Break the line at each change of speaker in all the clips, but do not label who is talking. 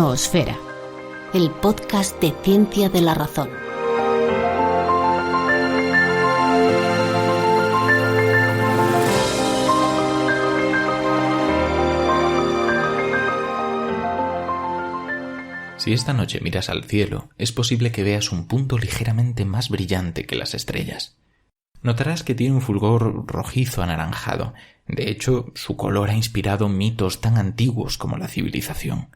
Noosfera, el podcast de Ciencia de la Razón.
Si esta noche miras al cielo, es posible que veas un punto ligeramente más brillante que las estrellas. Notarás que tiene un fulgor rojizo anaranjado. De hecho, su color ha inspirado mitos tan antiguos como la civilización.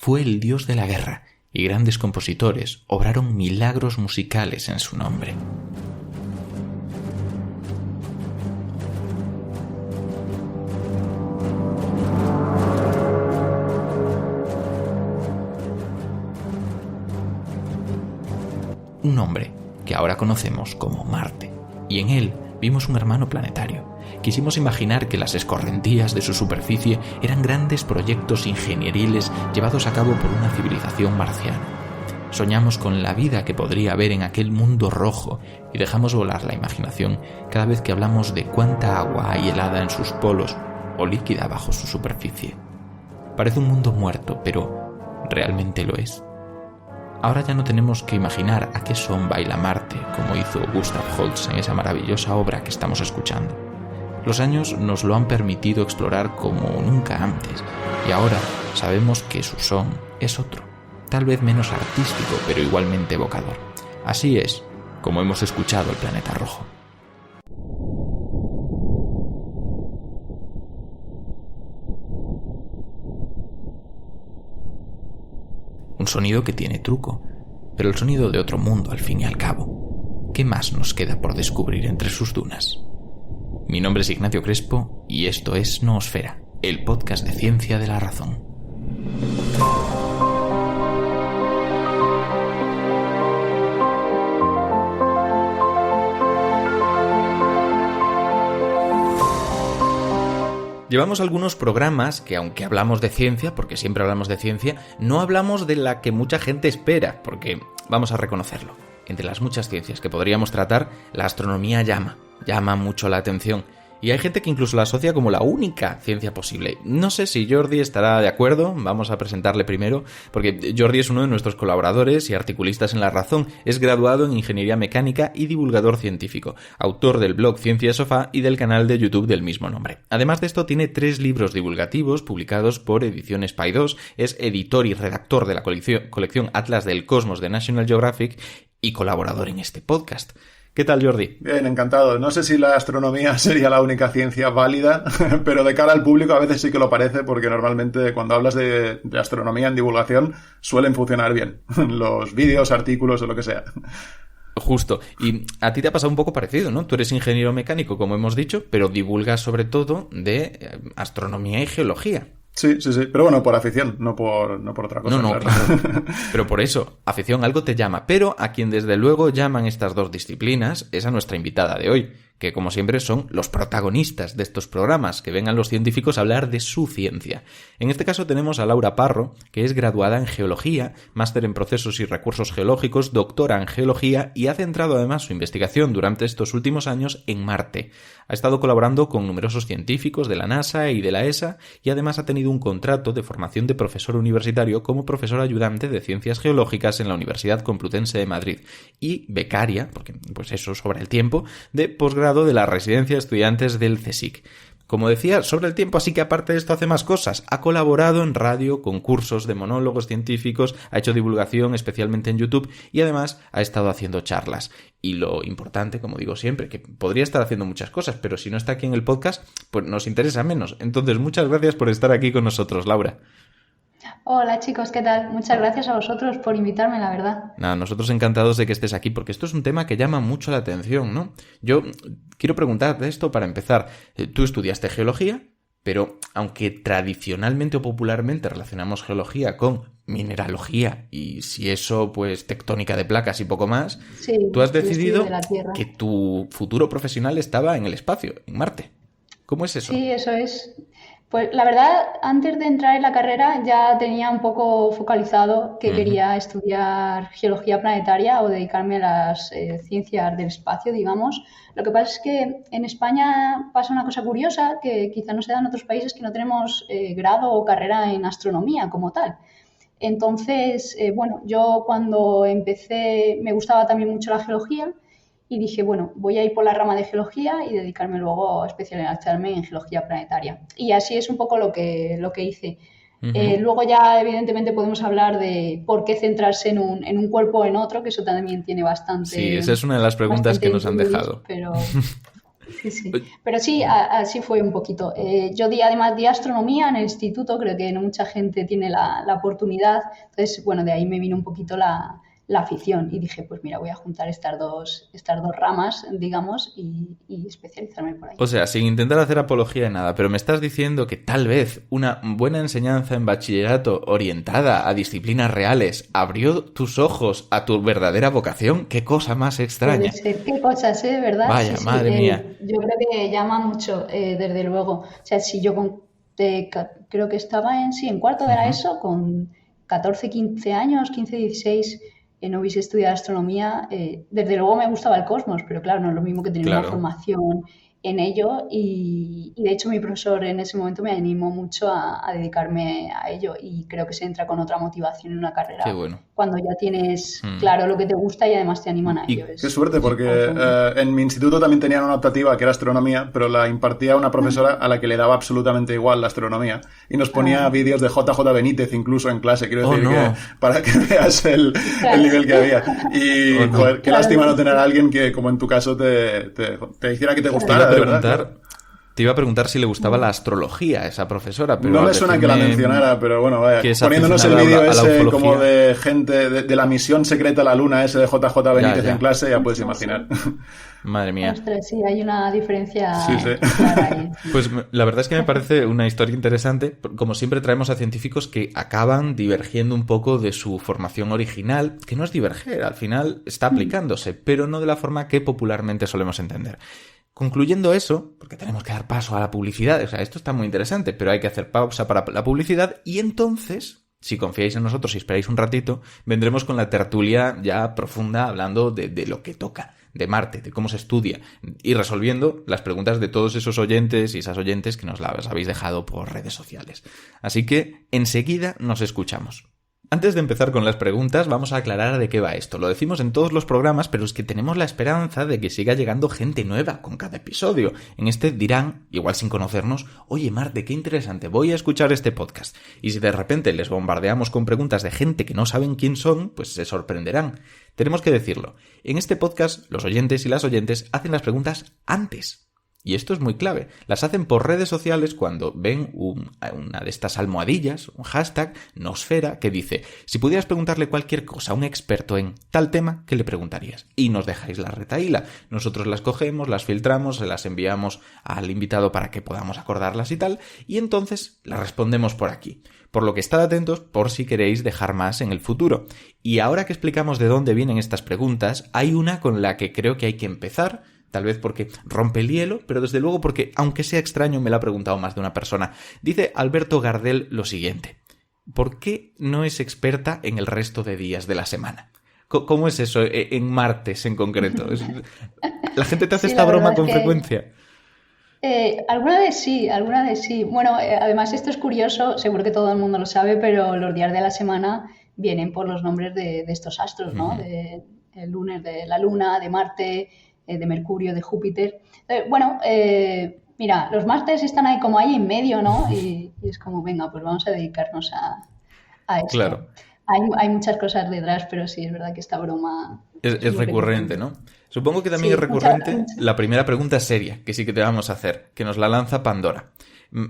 Fue el dios de la guerra, y grandes compositores obraron milagros musicales en su nombre. Un hombre que ahora conocemos como Marte, y en él vimos un hermano planetario. Quisimos imaginar que las escorrentías de su superficie eran grandes proyectos ingenieriles llevados a cabo por una civilización marciana. Soñamos con la vida que podría haber en aquel mundo rojo y dejamos volar la imaginación cada vez que hablamos de cuánta agua hay helada en sus polos o líquida bajo su superficie. Parece un mundo muerto, pero ¿realmente lo es? Ahora ya no tenemos que imaginar a qué son baila Marte, como hizo Gustav Holst en esa maravillosa obra que estamos escuchando. Los años nos lo han permitido explorar como nunca antes, y ahora sabemos que su son es otro, tal vez menos artístico, pero igualmente evocador. Así es como hemos escuchado el planeta rojo. Un sonido que tiene truco, pero el sonido de otro mundo al fin y al cabo. ¿Qué más nos queda por descubrir entre sus dunas? Mi nombre es Ignacio Crespo y esto es Noosfera, el podcast de Ciencia de la Razón. Llevamos algunos programas que, aunque hablamos de ciencia, porque siempre hablamos de ciencia, no hablamos de la que mucha gente espera, porque vamos a reconocerlo. Entre las muchas ciencias que podríamos tratar, la astronomía llama mucho la atención. Y hay gente que incluso la asocia como la única ciencia posible. No sé si Jordi estará de acuerdo, vamos a presentarle primero, porque Jordi es uno de nuestros colaboradores y articulistas en La Razón. Es graduado en Ingeniería Mecánica y divulgador científico, autor del blog Ciencia Sofá y del canal de YouTube del mismo nombre. Además de esto, tiene 3 libros divulgativos publicados por Ediciones Paidós, es editor y redactor de la colección Atlas del Cosmos de National Geographic y colaborador en este podcast. ¿Qué tal, Jordi?
Bien, encantado. No sé si la astronomía sería la única ciencia válida, pero de cara al público a veces sí que lo parece, porque normalmente cuando hablas de astronomía en divulgación suelen funcionar bien los vídeos, artículos o lo que sea.
Justo. Y a ti te ha pasado un poco parecido, ¿no? Tú eres ingeniero mecánico, como hemos dicho, pero divulgas sobre todo de astronomía y geología.
Sí. Pero bueno, por afición, no por otra cosa.
No, claro. Pero por eso, afición, algo te llama. Pero a quien desde luego llaman estas dos disciplinas es a nuestra invitada de hoy, que como siempre son los protagonistas de estos programas, que vengan los científicos a hablar de su ciencia. En este caso tenemos a Laura Parro, que es graduada en Geología, máster en Procesos y Recursos Geológicos, doctora en Geología y ha centrado además su investigación durante estos últimos años en Marte. Ha estado colaborando con numerosos científicos de la NASA y de la ESA y además ha tenido un contrato de formación de profesor universitario como profesor ayudante de Ciencias Geológicas en la Universidad Complutense de Madrid y becaria, porque pues eso sobra el tiempo, de posgrado de la Residencia de Estudiantes del CSIC. Como decía, sobre el tiempo, así que aparte de esto hace más cosas. Ha colaborado en radio, con cursos de monólogos científicos, ha hecho divulgación especialmente en YouTube y además ha estado haciendo charlas. Y lo importante, como digo siempre, que podría estar haciendo muchas cosas, pero si no está aquí en el podcast, pues nos interesa menos. Entonces, muchas gracias por estar aquí con nosotros, Laura.
Hola chicos, ¿qué tal? Muchas gracias a vosotros por invitarme, la verdad.
Nada, nosotros encantados de que estés aquí, porque esto es un tema que llama mucho la atención, ¿no? Yo quiero preguntarte esto para empezar. Tú estudiaste geología, pero aunque tradicionalmente o popularmente relacionamos geología con mineralogía y si eso, pues tectónica de placas y poco más,
sí,
tú has decidido
de
que tu futuro profesional estaba en el espacio, en Marte. ¿Cómo es eso?
Sí, eso es. Pues la verdad, antes de entrar en la carrera ya tenía un poco focalizado que quería estudiar geología planetaria o dedicarme a las ciencias del espacio, digamos. Lo que pasa es que en España pasa una cosa curiosa que quizá no se da en otros países, que no tenemos grado o carrera en astronomía como tal. Entonces, bueno, yo cuando empecé me gustaba también mucho la geología y dije, bueno, voy a ir por la rama de geología y dedicarme luego a especializarme en geología planetaria. Y así es un poco lo que hice. Luego ya evidentemente podemos hablar de por qué centrarse en un cuerpo o en otro, que eso también tiene bastante...
Sí, esa es una de las preguntas que nos han dejado.
Pero... Sí. Pero sí, así fue un poquito. Yo además di astronomía en el instituto, creo que no mucha gente tiene la oportunidad. Entonces, bueno, de ahí me vino un poquito la afición y dije, pues mira, voy a juntar estas dos ramas, digamos, y especializarme por ahí.
O sea, sin intentar hacer apología de nada, pero me estás diciendo que tal vez una buena enseñanza en bachillerato orientada a disciplinas reales abrió tus ojos a tu verdadera vocación. ¡Qué cosa más extraña!
Puede ser, qué cosas, ¿verdad?
Vaya,
sí,
madre mía.
Yo creo que llama mucho, desde luego. O sea, si yo creo que estaba en cuarto de la ESO, con 14, 15 años, 15, 16... no hubiese estudiado astronomía, desde luego me gustaba el cosmos, pero claro, no es lo mismo que tener una formación en ello y de hecho mi profesor en ese momento me animó mucho a dedicarme a ello y creo que se entra con otra motivación en una carrera.
Qué bueno.
Cuando ya tienes claro lo que te gusta y además te animan a ello.
Qué suerte, porque en mi instituto también tenían una optativa que era astronomía, pero la impartía una profesora a la que le daba absolutamente igual la astronomía y nos ponía vídeos de JJ Benítez incluso en clase, quiero decir, que para que veas el nivel que había. Y joder, qué lástima no tener a alguien que, como en tu caso, te hiciera que te gustara.
Te iba a preguntar si le gustaba la astrología a esa profesora. Pero
no me suena que la mencionara, pero bueno, vaya. Poniéndonos el vídeo ese como de gente de la misión secreta a la luna, ese de JJ Benítez en clase, ya puedes imaginar.
Madre mía.
Ostras, sí, hay una diferencia
clara
ahí.
Pues la verdad es que me parece una historia interesante. Como siempre traemos a científicos que acaban divergiendo un poco de su formación original, que no es diverger, al final está aplicándose, pero no de la forma que popularmente solemos entender. Concluyendo eso, porque tenemos que dar paso a la publicidad, o sea, esto está muy interesante, pero hay que hacer pausa para la publicidad y entonces, si confiáis en nosotros y esperáis un ratito, vendremos con la tertulia ya profunda hablando de lo que toca, de Marte, de cómo se estudia y resolviendo las preguntas de todos esos oyentes y esas oyentes que nos las habéis dejado por redes sociales. Así que enseguida nos escuchamos. Antes de empezar con las preguntas, vamos a aclarar de qué va esto. Lo decimos en todos los programas, pero es que tenemos la esperanza de que siga llegando gente nueva con cada episodio. En este dirán, igual sin conocernos, oye Marte, qué interesante, voy a escuchar este podcast. Y si de repente les bombardeamos con preguntas de gente que no saben quién son, pues se sorprenderán. Tenemos que decirlo. En este podcast, los oyentes y las oyentes hacen las preguntas antes. Y esto es muy clave. Las hacen por redes sociales cuando ven una de estas almohadillas, un hashtag, Nosfera, que dice, si pudieras preguntarle cualquier cosa a un experto en tal tema, ¿qué le preguntarías? Y nos dejáis la retahíla. Nosotros las cogemos, las filtramos, se las enviamos al invitado para que podamos acordarlas y tal, y entonces las respondemos por aquí. Por lo que estad atentos por si queréis dejar más en el futuro. Y ahora que explicamos de dónde vienen estas preguntas, hay una con la que creo que hay que empezar. Tal vez porque rompe el hielo, pero desde luego porque, aunque sea extraño, me lo ha preguntado más de una persona. Dice Alberto Gardel lo siguiente. ¿Por qué no es experta en el resto de días de la semana? ¿Cómo es eso en martes en concreto? ¿La gente te hace esta broma con frecuencia?
Alguna vez sí. Bueno, además esto es curioso, seguro que todo el mundo lo sabe, pero los días de la semana vienen por los nombres de estos astros, ¿no? El lunes de la Luna, de Marte, de Mercurio, de Júpiter. Mira, los martes están ahí como ahí en medio, ¿no? Y es como, venga, pues vamos a dedicarnos a esto.
Claro.
Hay muchas cosas detrás, pero sí, es verdad que esta broma...
Es recurrente, ¿no? Supongo que también es recurrente la primera pregunta seria, que sí que te vamos a hacer, que nos la lanza Pandora.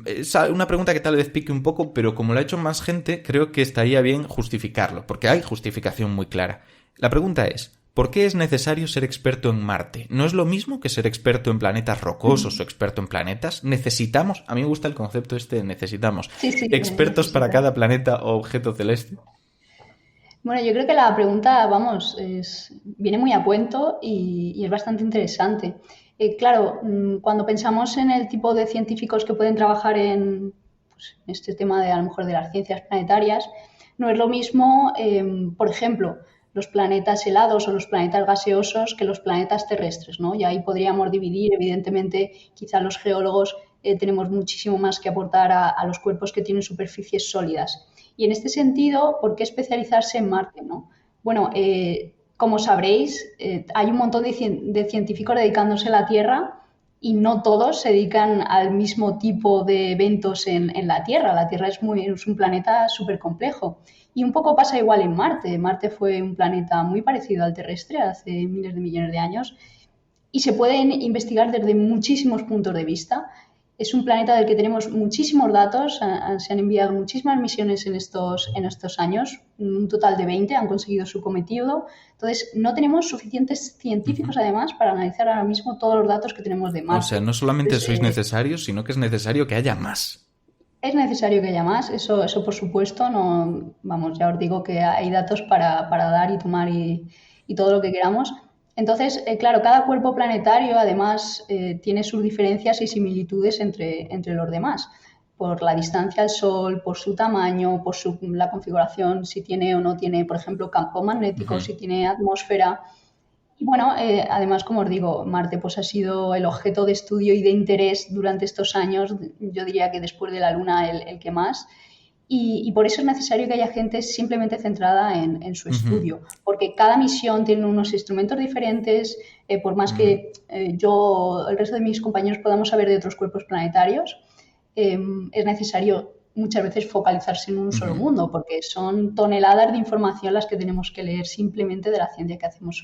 Es una pregunta que tal vez pique un poco, pero como lo ha hecho más gente, creo que estaría bien justificarlo, porque hay justificación muy clara. La pregunta es, ¿por qué es necesario ser experto en Marte? ¿No es lo mismo que ser experto en planetas rocosos o experto en planetas? ¿Necesitamos? A mí me gusta el concepto necesitamos. ¿Expertos para cada planeta o objeto celeste?
Bueno, yo creo que la pregunta, viene muy a cuento y es bastante interesante. Claro, cuando pensamos en el tipo de científicos que pueden trabajar en este tema de, a lo mejor, de las ciencias planetarias, no es lo mismo, por ejemplo, los planetas helados o los planetas gaseosos que los planetas terrestres, ¿no? Y ahí podríamos dividir, evidentemente, quizá los geólogos tenemos muchísimo más que aportar a los cuerpos que tienen superficies sólidas. Y en este sentido, ¿por qué especializarse en Marte, no? Bueno, como sabréis, hay un montón de científicos dedicándose a la Tierra y no todos se dedican al mismo tipo de eventos en la Tierra. La Tierra es un planeta súper complejo. Y un poco pasa igual en Marte. Marte fue un planeta muy parecido al terrestre hace miles de millones de años y se pueden investigar desde muchísimos puntos de vista. Es un planeta del que tenemos muchísimos datos, se han enviado muchísimas misiones en estos años, un total de 20 han conseguido su cometido. Entonces, no tenemos suficientes científicos, además, para analizar ahora mismo todos los datos que tenemos de Marte.
O sea, no solamente sois necesarios, sino que es necesario que haya más.
Es necesario que haya más, eso por supuesto. No, vamos, ya os digo que hay datos para dar y tomar y todo lo que queramos. Entonces, claro, cada cuerpo planetario además tiene sus diferencias y similitudes entre los demás, por la distancia al Sol, por su tamaño, por la configuración, si tiene o no tiene, por ejemplo, campo magnético, si tiene atmósfera. Y bueno, además, como os digo, Marte pues, ha sido el objeto de estudio y de interés durante estos años, yo diría que después de la Luna el que más. Y por eso es necesario que haya gente simplemente centrada en su estudio, porque cada misión tiene unos instrumentos diferentes, por más que yo, el resto de mis compañeros podamos saber de otros cuerpos planetarios, es necesario muchas veces focalizarse en un solo mundo, porque son toneladas de información las que tenemos que leer simplemente de la ciencia que hacemos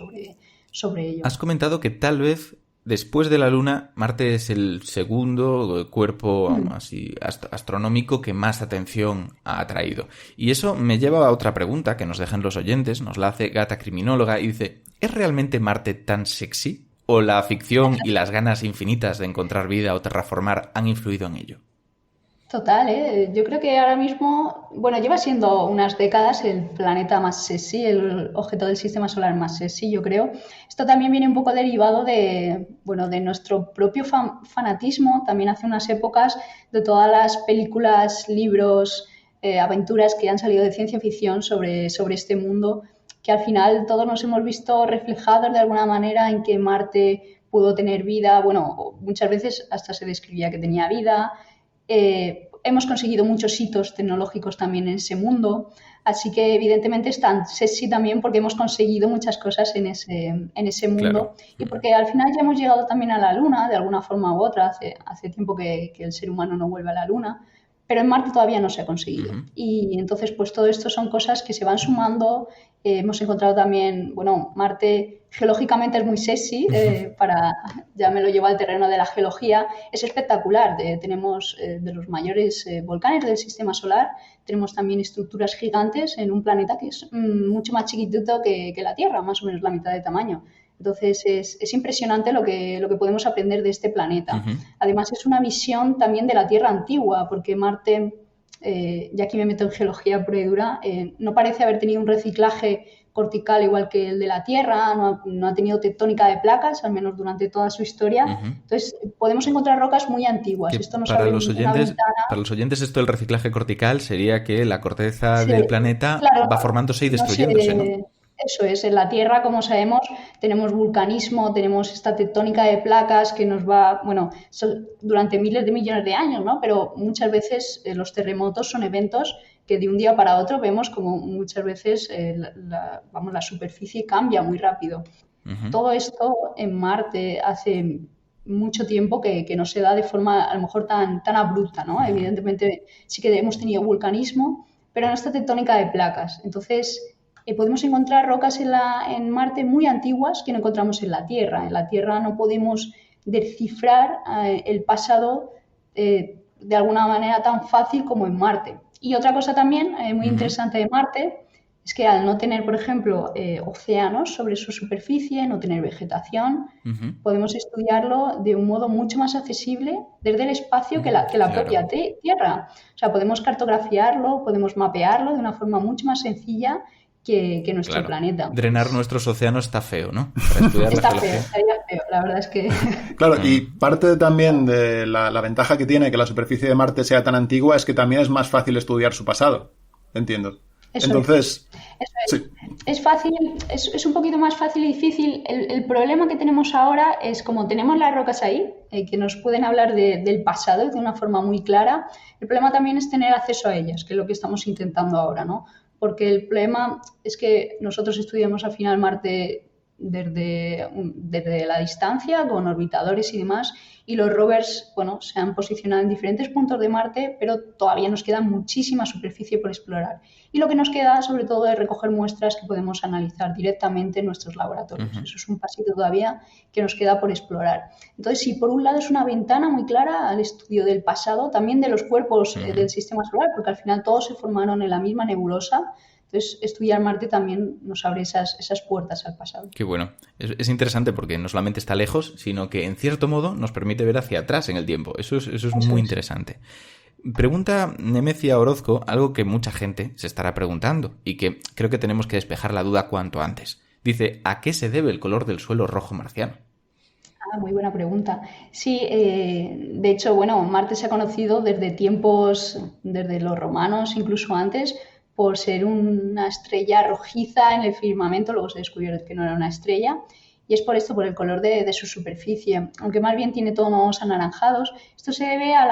sobre ello.
Has comentado que tal vez después de la Luna, Marte es el segundo cuerpo así astronómico que más atención ha atraído. Y eso me lleva a otra pregunta que nos dejan los oyentes, nos la hace Gata Criminóloga y dice, ¿es realmente Marte tan sexy? ¿O la ficción y las ganas infinitas de encontrar vida o terraformar han influido en ello?
Total, yo creo que ahora mismo, bueno, lleva siendo unas décadas el planeta más sexy, el objeto del sistema solar más sexy, yo creo. Esto también viene un poco derivado de nuestro propio fanatismo, también hace unas épocas, de todas las películas, libros, aventuras que han salido de ciencia ficción sobre este mundo, que al final todos nos hemos visto reflejados de alguna manera en que Marte pudo tener vida, bueno, muchas veces hasta se describía que tenía vida. Hemos conseguido muchos hitos tecnológicos también en ese mundo, así que evidentemente es tan sexy también porque hemos conseguido muchas cosas en ese mundo. Claro. Y porque al final ya hemos llegado también a la Luna de alguna forma u otra, hace tiempo que el ser humano no vuelve a la Luna, pero en Marte todavía no se ha conseguido. Y entonces pues todo esto son cosas que se van sumando. Hemos encontrado también, bueno, Marte geológicamente es muy sexy, ya me lo llevo al terreno de la geología, es espectacular, tenemos de los mayores volcanes del sistema solar, tenemos también estructuras gigantes en un planeta que es mucho más chiquitito que la Tierra, más o menos la mitad de tamaño. Entonces es impresionante lo que podemos aprender de este planeta. Además es una visión también de la Tierra antigua, porque Marte, y aquí me meto en geología pura y dura, no parece haber tenido un reciclaje cortical igual que el de la Tierra, no ha tenido tectónica de placas, al menos durante toda su historia. Entonces podemos encontrar rocas muy antiguas. Esto nos
para los oyentes esto del reciclaje cortical sería que la corteza del planeta va formándose y destruyéndose, ¿no?
Eso es, en la Tierra, como sabemos, tenemos vulcanismo, tenemos esta tectónica de placas que nos va, bueno, durante miles de millones de años, ¿no? Pero muchas veces los terremotos son eventos que de un día para otro vemos como muchas veces la superficie cambia muy rápido. Todo esto en Marte hace mucho tiempo que no se da de forma a lo mejor tan abrupta, ¿no? Evidentemente sí que hemos tenido vulcanismo, pero no esta tectónica de placas. Entonces podemos encontrar rocas en Marte muy antiguas que no encontramos en la Tierra. En la Tierra no podemos descifrar el pasado de alguna manera tan fácil como en Marte. Y otra cosa también muy interesante de Marte es que al no tener, por ejemplo, océanos sobre su superficie, no tener vegetación, podemos estudiarlo de un modo mucho más accesible desde el espacio que la propia Tierra. O sea, podemos cartografiarlo, podemos mapearlo de una forma mucho más sencilla que nuestro planeta.
Drenar nuestros océanos está feo, ¿no?
Está feo, estaría feo, la verdad es que...
Claro, y parte también de la ventaja que tiene que la superficie de Marte sea tan antigua es que también es más fácil estudiar su pasado, entiendo.
Eso
Entonces,
Eso es.
sí.
Es fácil, es un poquito más fácil y difícil. El problema que tenemos ahora es como tenemos las rocas ahí, que nos pueden hablar del pasado de una forma muy clara. El problema también es tener acceso a ellas, que es lo que estamos intentando ahora, ¿no? Porque el problema es que nosotros estudiamos al final Marte desde la distancia, con orbitadores y demás, y los rovers, bueno, se han posicionado en diferentes puntos de Marte, pero todavía nos queda muchísima superficie por explorar. Y lo que nos queda, sobre todo, es recoger muestras que podemos analizar directamente en nuestros laboratorios.
Uh-huh.
Eso es un pasito todavía que nos queda por explorar. Entonces, sí, por un lado es una ventana muy clara al estudio del pasado, también de los cuerpos del sistema solar, porque al final todos se formaron en la misma nebulosa. Entonces, estudiar Marte también nos abre esas puertas al pasado.
Qué bueno. Es interesante porque no solamente está lejos, sino que en cierto modo nos permite ver hacia atrás en el tiempo. Eso es muy interesante. Pregunta Nemecia Orozco algo que mucha gente se estará preguntando y que creo que tenemos que despejar la duda cuanto antes. Dice, ¿a qué se debe el color del suelo rojo marciano?
Muy buena pregunta. Sí, de hecho, bueno, Marte se ha conocido desde desde los romanos, incluso antes, por ser una estrella rojiza en el firmamento. Luego se descubrió que no era una estrella, y es por esto, por el color de su superficie, aunque más bien tiene tonos anaranjados. Esto se debe a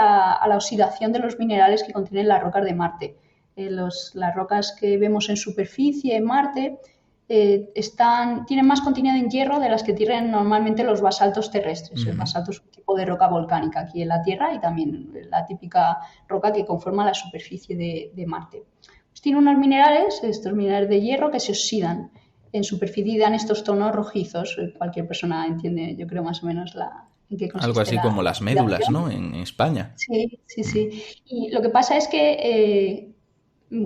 la oxidación de los minerales que contienen las rocas de Marte. Las rocas que vemos en superficie en Marte tienen más contenido en hierro de las que tienen normalmente los basaltos terrestres. El basalto es un tipo de roca volcánica aquí en la Tierra y también la típica roca que conforma la superficie de Marte. Pues tiene unos minerales, estos minerales de hierro, que se oxidan en superficie y dan estos tonos rojizos. Cualquier persona entiende, yo creo, más o menos en qué consiste.
Algo así como las médulas, ¿no? En España.
Sí. Y lo que pasa es que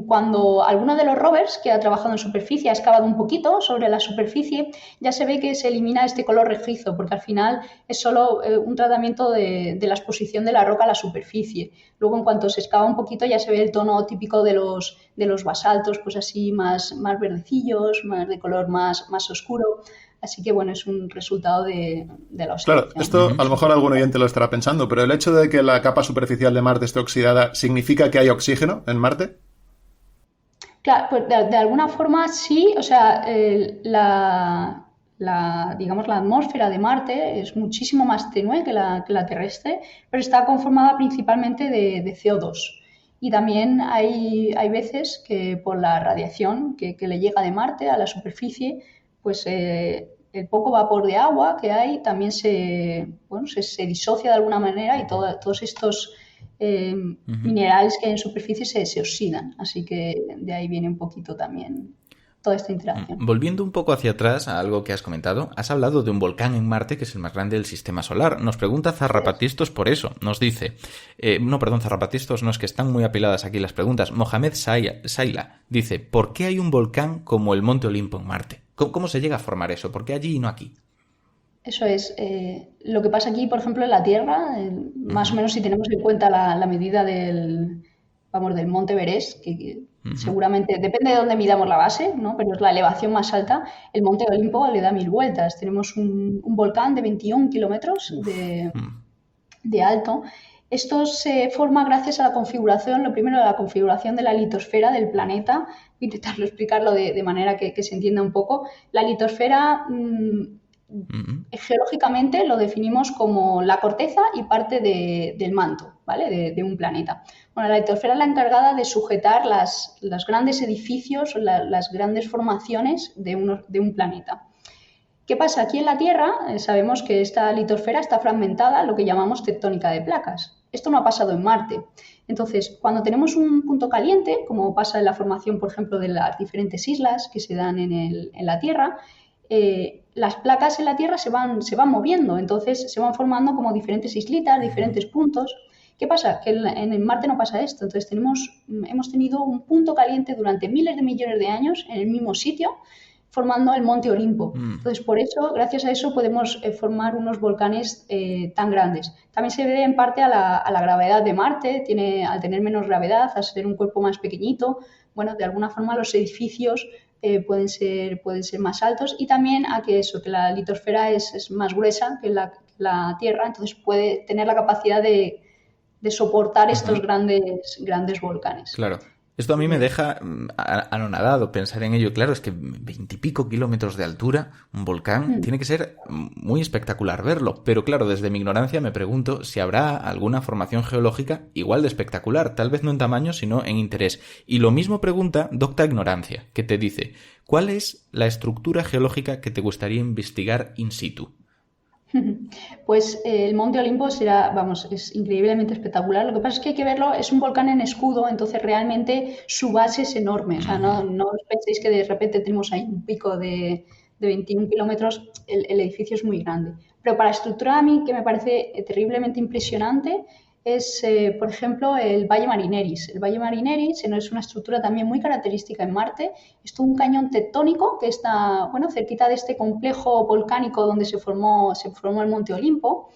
cuando alguno de los rovers que ha trabajado en superficie ha excavado un poquito sobre la superficie, ya se ve que se elimina este color rojizo, porque al final es solo un tratamiento de la exposición de la roca a la superficie. Luego, en cuanto se excava un poquito, ya se ve el tono típico de los basaltos, pues así más verdecillos, más de color más oscuro. Así que, bueno, es un resultado de la oxidación.
Claro, esto a lo mejor algún oyente lo estará pensando, pero el hecho de que la capa superficial de Marte esté oxidada, ¿significa que hay oxígeno en Marte?
Claro, pues de alguna forma sí. O sea, digamos, la atmósfera de Marte es muchísimo más tenue que la terrestre, pero está conformada principalmente de CO2. Y también hay veces que por la radiación que le llega de Marte a la superficie, pues el poco vapor de agua que hay también se disocia de alguna manera, y todos estos minerales que hay en superficie se oxidan. Así que de ahí viene un poquito también toda esta interacción.
Volviendo un poco hacia atrás a algo que has comentado, has hablado de un volcán en Marte que es el más grande del sistema solar. Nos pregunta Zarrapatistos por eso. Nos dice, Zarrapatistos no, es que están muy apiladas aquí las preguntas. Mohamed Saila dice, ¿por qué hay un volcán como el Monte Olimpo en Marte? ¿Cómo se llega a formar eso? ¿Por qué allí y no aquí?
Eso es. Lo que pasa aquí, por ejemplo, en la Tierra, más o menos si tenemos en cuenta la medida del Monte Everest, que seguramente depende de dónde midamos la base, ¿no? Pero es la elevación más alta. El Monte Olimpo le da 1000 vueltas. Tenemos un volcán de 21 kilómetros de alto. Esto se forma gracias a la configuración, lo primero, la configuración de la litosfera del planeta. Voy a intentarlo explicarlo de manera que se entienda un poco. La litosfera, geológicamente, lo definimos como la corteza y parte del manto, ¿vale? De un planeta. Bueno, la litosfera es la encargada de sujetar los grandes edificios, las grandes formaciones de un planeta. ¿Qué pasa? Aquí en la Tierra sabemos que esta litosfera está fragmentada, lo que llamamos tectónica de placas. Esto no ha pasado en Marte. Entonces, cuando tenemos un punto caliente, como pasa en la formación, por ejemplo, de las diferentes islas que se dan en la Tierra, las placas en la Tierra se van moviendo. Entonces se van formando como diferentes islitas, diferentes puntos. ¿Qué pasa? Que en Marte no pasa esto. Entonces hemos tenido un punto caliente durante miles de millones de años en el mismo sitio, formando el Monte Olimpo. Entonces, por eso, gracias a eso, podemos formar unos volcanes tan grandes. También se debe en parte a la gravedad de Marte. Al tener menos gravedad, al ser un cuerpo más pequeñito, bueno, de alguna forma los edificios pueden ser más altos, y también a que la litosfera es más gruesa que la Tierra, entonces puede tener la capacidad de soportar estos grandes volcanes.
Claro. Esto a mí me deja anonadado pensar en ello. Claro, es que 20 y pico kilómetros de altura, un volcán, tiene que ser muy espectacular verlo. Pero claro, desde mi ignorancia me pregunto si habrá alguna formación geológica igual de espectacular, tal vez no en tamaño, sino en interés. Y lo mismo pregunta Docta Ignorancia, que te dice, ¿cuál es la estructura geológica que te gustaría investigar in situ?
Pues el Monte Olimpo es increíblemente espectacular. Lo que pasa es que hay que verlo, es un volcán en escudo, entonces realmente su base es enorme. O sea, no os penséis que de repente tenemos ahí un pico de 21 kilómetros, el edificio es muy grande. Pero para estructura a mí, que me parece terriblemente impresionante, es, por ejemplo, el Valle Marineris. El Valle Marineris es una estructura también muy característica en Marte. Es todo un cañón tectónico que está, cerquita de este complejo volcánico donde se formó el Monte Olimpo.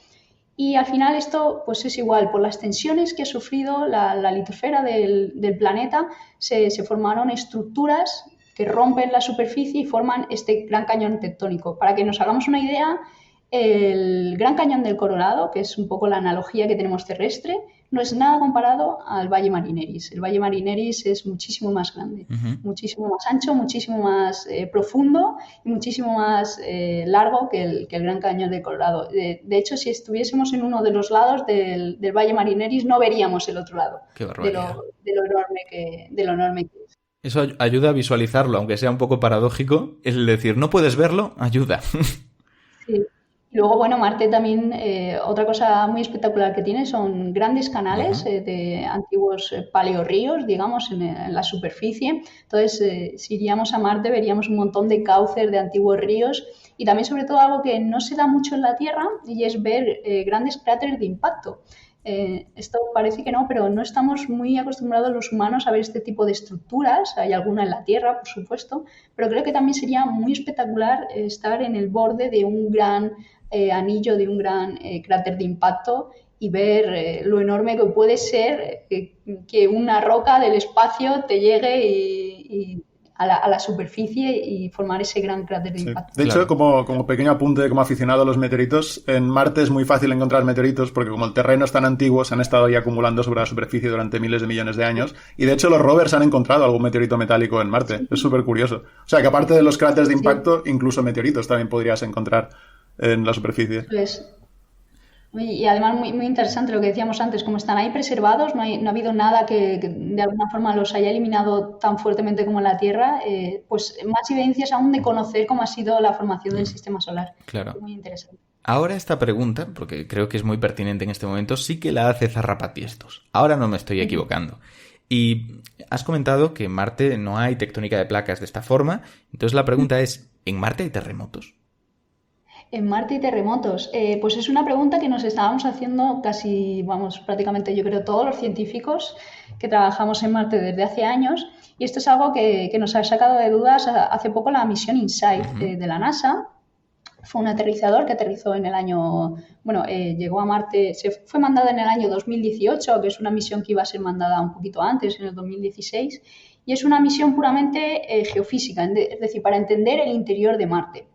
Y al final esto pues es igual, por las tensiones que ha sufrido la litosfera del planeta, se formaron estructuras que rompen la superficie y forman este gran cañón tectónico. Para que nos hagamos una idea, el Gran Cañón del Colorado, que es un poco la analogía que tenemos terrestre, no es nada comparado al Valle Marineris. El Valle Marineris es muchísimo más grande, muchísimo más ancho, muchísimo más profundo y muchísimo más largo que el Gran Cañón del Colorado. De hecho, si estuviésemos en uno de los lados del Valle Marineris, no veríamos el otro lado.
Qué barbaridad.
De lo enorme que es.
Eso ayuda a visualizarlo, aunque sea un poco paradójico. Es decir, no puedes verlo, ayuda.
Sí. Y luego, Marte también, otra cosa muy espectacular que tiene son grandes canales de antiguos paleorríos, digamos, en la superficie. Entonces, si iríamos a Marte, veríamos un montón de cauces de antiguos ríos y también, sobre todo, algo que no se da mucho en la Tierra y es ver grandes cráteres de impacto. Esto parece que no, pero no estamos muy acostumbrados los humanos a ver este tipo de estructuras. Hay alguna en la Tierra, por supuesto, pero creo que también sería muy espectacular estar en el borde de un gran anillo, de un gran cráter de impacto y ver lo enorme que puede ser que una roca del espacio te llegue a la superficie y formar ese gran cráter de impacto.
De hecho, como pequeño apunte, como aficionado a los meteoritos, en Marte es muy fácil encontrar meteoritos porque como el terreno es tan antiguo, se han estado ahí acumulando sobre la superficie durante miles de millones de años y de hecho los rovers han encontrado algún meteorito metálico en Marte. Es súper curioso. O sea, que aparte de los cráteres de impacto, incluso meteoritos también podrías encontrar en la superficie.
Pues, y además muy, muy interesante lo que decíamos antes, como están ahí preservados, no ha habido nada que de alguna forma los haya eliminado tan fuertemente como en la Tierra, pues más evidencias aún de conocer cómo ha sido la formación del sistema solar.
Claro.
Muy interesante.
Ahora esta pregunta, porque creo que es muy pertinente en este momento, sí que la hace Zarrapatiestos. Ahora no me estoy equivocando. Y has comentado que en Marte no hay tectónica de placas de esta forma, entonces la pregunta es, ¿en Marte hay terremotos?
En Marte y terremotos. Pues es una pregunta que nos estábamos haciendo prácticamente yo creo todos los científicos que trabajamos en Marte desde hace años y esto es algo que nos ha sacado de dudas hace poco la misión InSight de la NASA. Fue un aterrizador que aterrizó en el año, llegó a Marte, fue mandada en el año 2018, que es una misión que iba a ser mandada un poquito antes, en el 2016, y es una misión puramente geofísica, es decir, para entender el interior de Marte.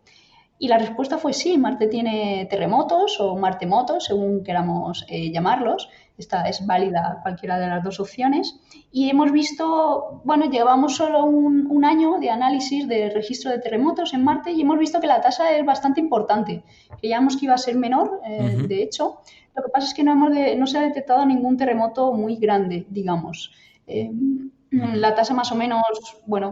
Y la respuesta fue sí, Marte tiene terremotos o martemotos, según queramos llamarlos. Esta es válida cualquiera de las dos opciones. Y hemos visto, llevamos solo un año de análisis de registro de terremotos en Marte y hemos visto que la tasa es bastante importante. Creíamos que iba a ser menor, de hecho. Lo que pasa es que no se ha detectado ningún terremoto muy grande, digamos. La tasa más o menos,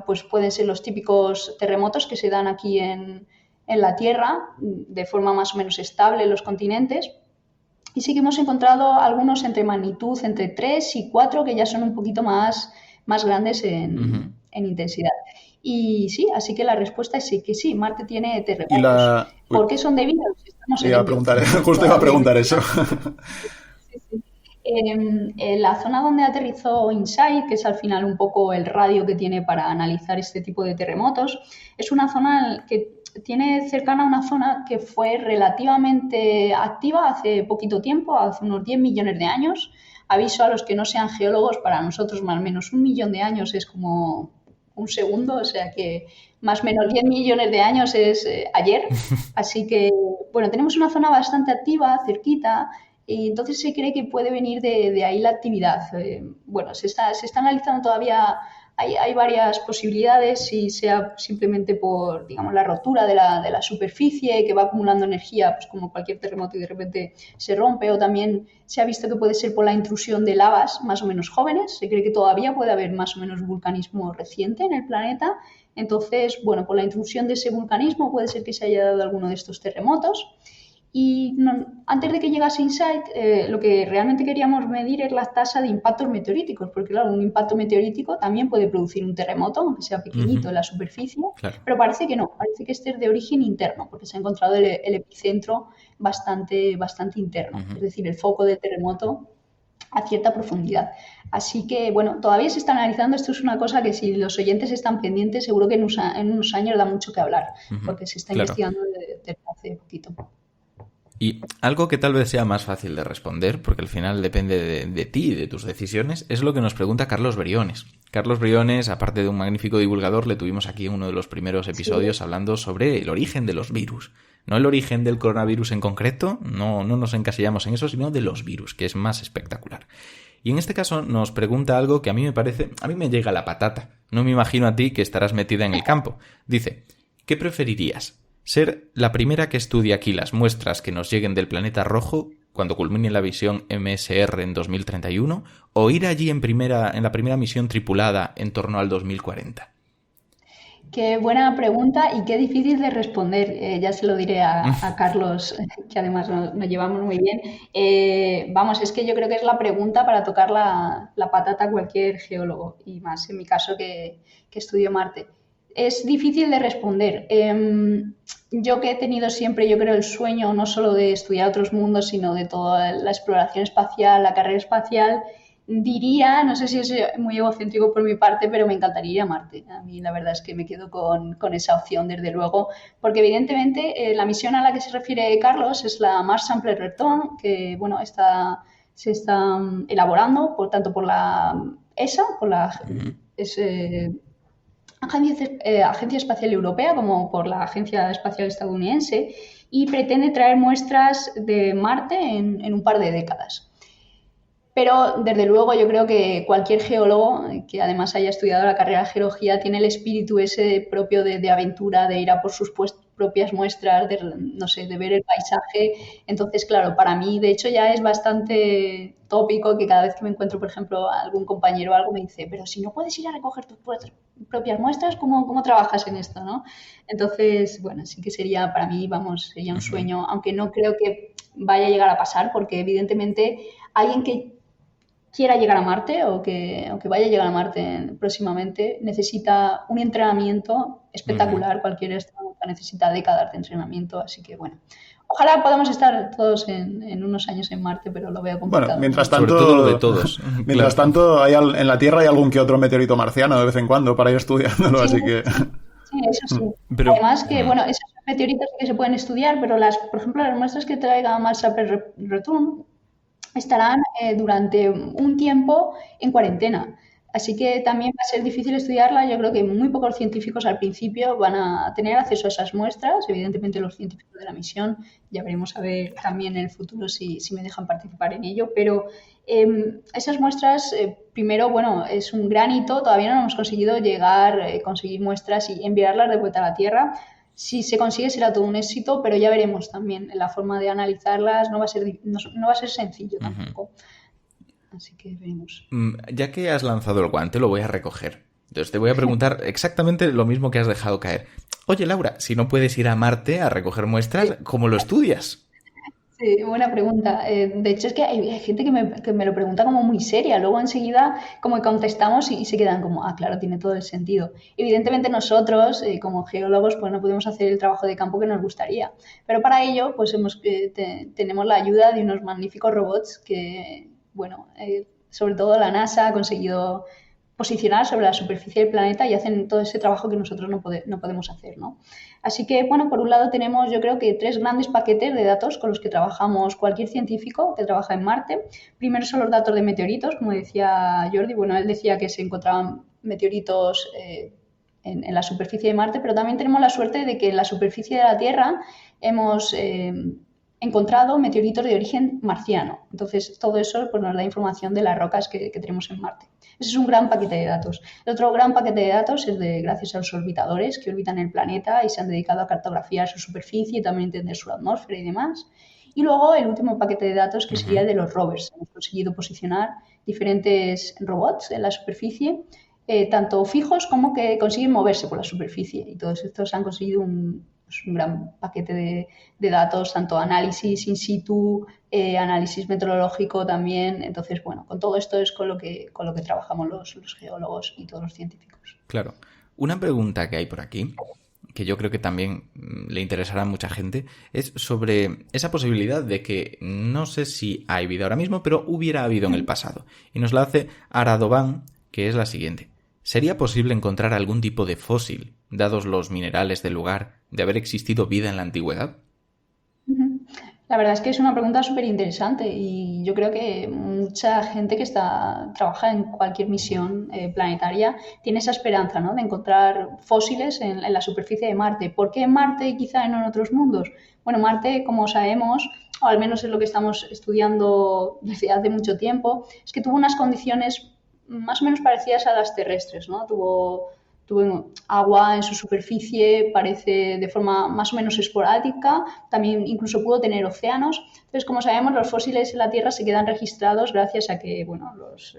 pues pueden ser los típicos terremotos que se dan aquí en la Tierra, de forma más o menos estable en los continentes. Y sí que hemos encontrado algunos entre magnitud entre 3 y 4, que ya son un poquito más grandes en intensidad. Y sí, así que la respuesta es sí, que sí, Marte tiene terremotos. ¿Por qué son debidos?
Justo iba a preguntar eso.
Sí. En la zona donde aterrizó InSight, que es al final un poco el radio que tiene para analizar este tipo de terremotos, es una zona que tiene cercana a una zona que fue relativamente activa hace poquito tiempo, hace unos 10 millones de años. Aviso a los que no sean geólogos, para nosotros más o menos 1 millón de años es como un segundo, o sea que más o menos 10 millones de años es ayer. Así que, tenemos una zona bastante activa, cerquita, y entonces se cree que puede venir de ahí la actividad. Bueno, se está analizando todavía. Hay varias posibilidades, si sea simplemente por, digamos, la rotura de la superficie que va acumulando energía, pues como cualquier terremoto y de repente se rompe, o también se ha visto que puede ser por la intrusión de lavas más o menos jóvenes. Se cree que todavía puede haber más o menos vulcanismo reciente en el planeta. Entonces, bueno, por la intrusión de ese vulcanismo puede ser que se haya dado alguno de estos terremotos. Y antes de que llegase InSight, lo que realmente queríamos medir es la tasa de impactos meteoríticos, porque claro, un impacto meteorítico también puede producir un terremoto, aunque sea pequeñito en la superficie,
claro.
pero parece que no, parece que este es de origen interno, porque se ha encontrado el epicentro bastante interno, es decir, el foco del terremoto a cierta profundidad. Así que, bueno, todavía se está analizando. Esto es una cosa que si los oyentes están pendientes, seguro que en unos años da mucho que hablar, porque se está investigando desde hace poquito.
Y algo que tal vez sea más fácil de responder, porque al final depende de ti y de tus decisiones, es lo que nos pregunta Carlos Briones. Carlos Briones, aparte de un magnífico divulgador, le tuvimos aquí en uno de los primeros episodios hablando sobre el origen de los virus. No el origen del coronavirus en concreto, no nos encasillamos en eso, sino de los virus, que es más espectacular. Y en este caso nos pregunta algo que a mí me llega a la patata. No me imagino a ti que estarás metida en el campo. Dice, ¿qué preferirías? ¿Ser la primera que estudie aquí las muestras que nos lleguen del planeta rojo cuando culmine la misión MSR en 2031 o ir allí en la primera misión tripulada en torno al 2040?
Qué buena pregunta y qué difícil de responder. Ya se lo diré a Carlos, que además nos llevamos muy bien. Vamos, es que yo creo que es la pregunta para tocar la patata a cualquier geólogo, y más en mi caso que estudio Marte. Es difícil de responder. Yo que he tenido siempre, yo creo, el sueño no solo de estudiar otros mundos, sino de toda la exploración espacial, la carrera espacial, diría, no sé si es muy egocéntrico por mi parte, pero me encantaría ir a Marte. A mí la verdad es que me quedo con esa opción, desde luego, porque evidentemente la misión a la que se refiere Carlos es la Mars Sample Return, que bueno, se está elaborando, por tanto, por la ESA, por la Agencia Espacial Europea, como por la Agencia Espacial Estadounidense, y pretende traer muestras de Marte en un par de décadas. Pero, desde luego, yo creo que cualquier geólogo que además haya estudiado la carrera de geología tiene el espíritu ese propio de aventura, de ir a por sus propias muestras, de ver el paisaje. Entonces, claro, para mí, de hecho, ya es bastante tópico que cada vez que me encuentro, por ejemplo, algún compañero o algo me dice, pero si no puedes ir a recoger tus propias muestras, ¿cómo trabajas en esto, no? Entonces, bueno, sí que sería, para mí, sería un sueño, aunque no creo que vaya a llegar a pasar, porque evidentemente alguien que quiera llegar a Marte o que vaya a llegar a Marte próximamente necesita un entrenamiento espectacular. Cualquier astronauta necesita décadas de entrenamiento, así que bueno, ojalá podamos estar todos en unos años en Marte, pero lo veo complicado.
Bueno, mientras tanto,
sobre todo lo de todos.
Mientras tanto, en la Tierra hay algún que otro meteorito marciano de vez en cuando para ir estudiándolo,
sí,
así que...
Sí, eso sí.
Pero,
además que, bueno, esos meteoritos que se pueden estudiar, pero por ejemplo, las muestras que traiga Mars Sample Return estarán durante un tiempo en cuarentena. Así que también va a ser difícil estudiarla. Yo creo que muy pocos científicos al principio van a tener acceso a esas muestras. Evidentemente los científicos de la misión, ya veremos a ver también en el futuro si me dejan participar en ello. Pero esas muestras, primero, bueno, es un gran hito. Todavía no hemos conseguido conseguir muestras y enviarlas de vuelta a la Tierra. Si se consigue será todo un éxito, pero ya veremos también la forma de analizarlas. No va a ser sencillo tampoco. Así que veremos.
Ya que has lanzado el guante, lo voy a recoger. Entonces te voy a preguntar exactamente lo mismo que has dejado caer. Oye, Laura, si no puedes ir a Marte a recoger muestras, ¿cómo lo estudias?
Sí, buena pregunta. De hecho, es que hay gente que me lo pregunta como muy seria. Luego enseguida como que contestamos y se quedan como, claro, tiene todo el sentido. Evidentemente nosotros, como geólogos, pues no podemos hacer el trabajo de campo que nos gustaría. Pero para ello, pues tenemos la ayuda de unos magníficos robots que, bueno, sobre todo la NASA ha conseguido posicionar sobre la superficie del planeta y hacen todo ese trabajo que nosotros no podemos hacer, ¿no? Así que, bueno, por un lado tenemos, yo creo que 3 grandes paquetes de datos con los que trabajamos cualquier científico que trabaja en Marte. Primero son los datos de meteoritos, como decía Jordi. Bueno, él decía que se encontraban meteoritos en la superficie de Marte, pero también tenemos la suerte de que en la superficie de la Tierra hemos encontrado meteoritos de origen marciano. Entonces, todo eso pues, nos da información de las rocas que tenemos en Marte. Ese es un gran paquete de datos. El otro gran paquete de datos es gracias a los orbitadores que orbitan el planeta y se han dedicado a cartografiar su superficie y también entender su atmósfera y demás. Y luego el último paquete de datos que sería el de los rovers. Hemos conseguido posicionar diferentes robots en la superficie, tanto fijos como que consiguen moverse por la superficie. Y todos estos han conseguido un gran paquete de datos, tanto análisis in situ, análisis meteorológico también. Entonces, bueno, con todo esto es con lo que trabajamos los geólogos y todos los científicos.
Claro. Una pregunta que hay por aquí, que yo creo que también le interesará a mucha gente, es sobre esa posibilidad de que no sé si hay vida ahora mismo, pero hubiera habido en el pasado. Y nos la hace Aradovan, que es la siguiente. ¿Sería posible encontrar algún tipo de fósil, dados los minerales del lugar, de haber existido vida en la antigüedad?
La verdad es que es una pregunta súper interesante y yo creo que mucha gente que trabaja en cualquier misión planetaria tiene esa esperanza, ¿no?, de encontrar fósiles en la superficie de Marte. ¿Por qué en Marte y quizá no en otros mundos? Bueno, Marte, como sabemos, o al menos es lo que estamos estudiando desde hace mucho tiempo, es que tuvo unas condiciones más o menos parecidas a las terrestres, ¿no? Tuvo agua en su superficie, parece de forma más o menos esporádica, también incluso pudo tener océanos. Entonces, como sabemos, los fósiles en la Tierra se quedan registrados gracias a que, bueno,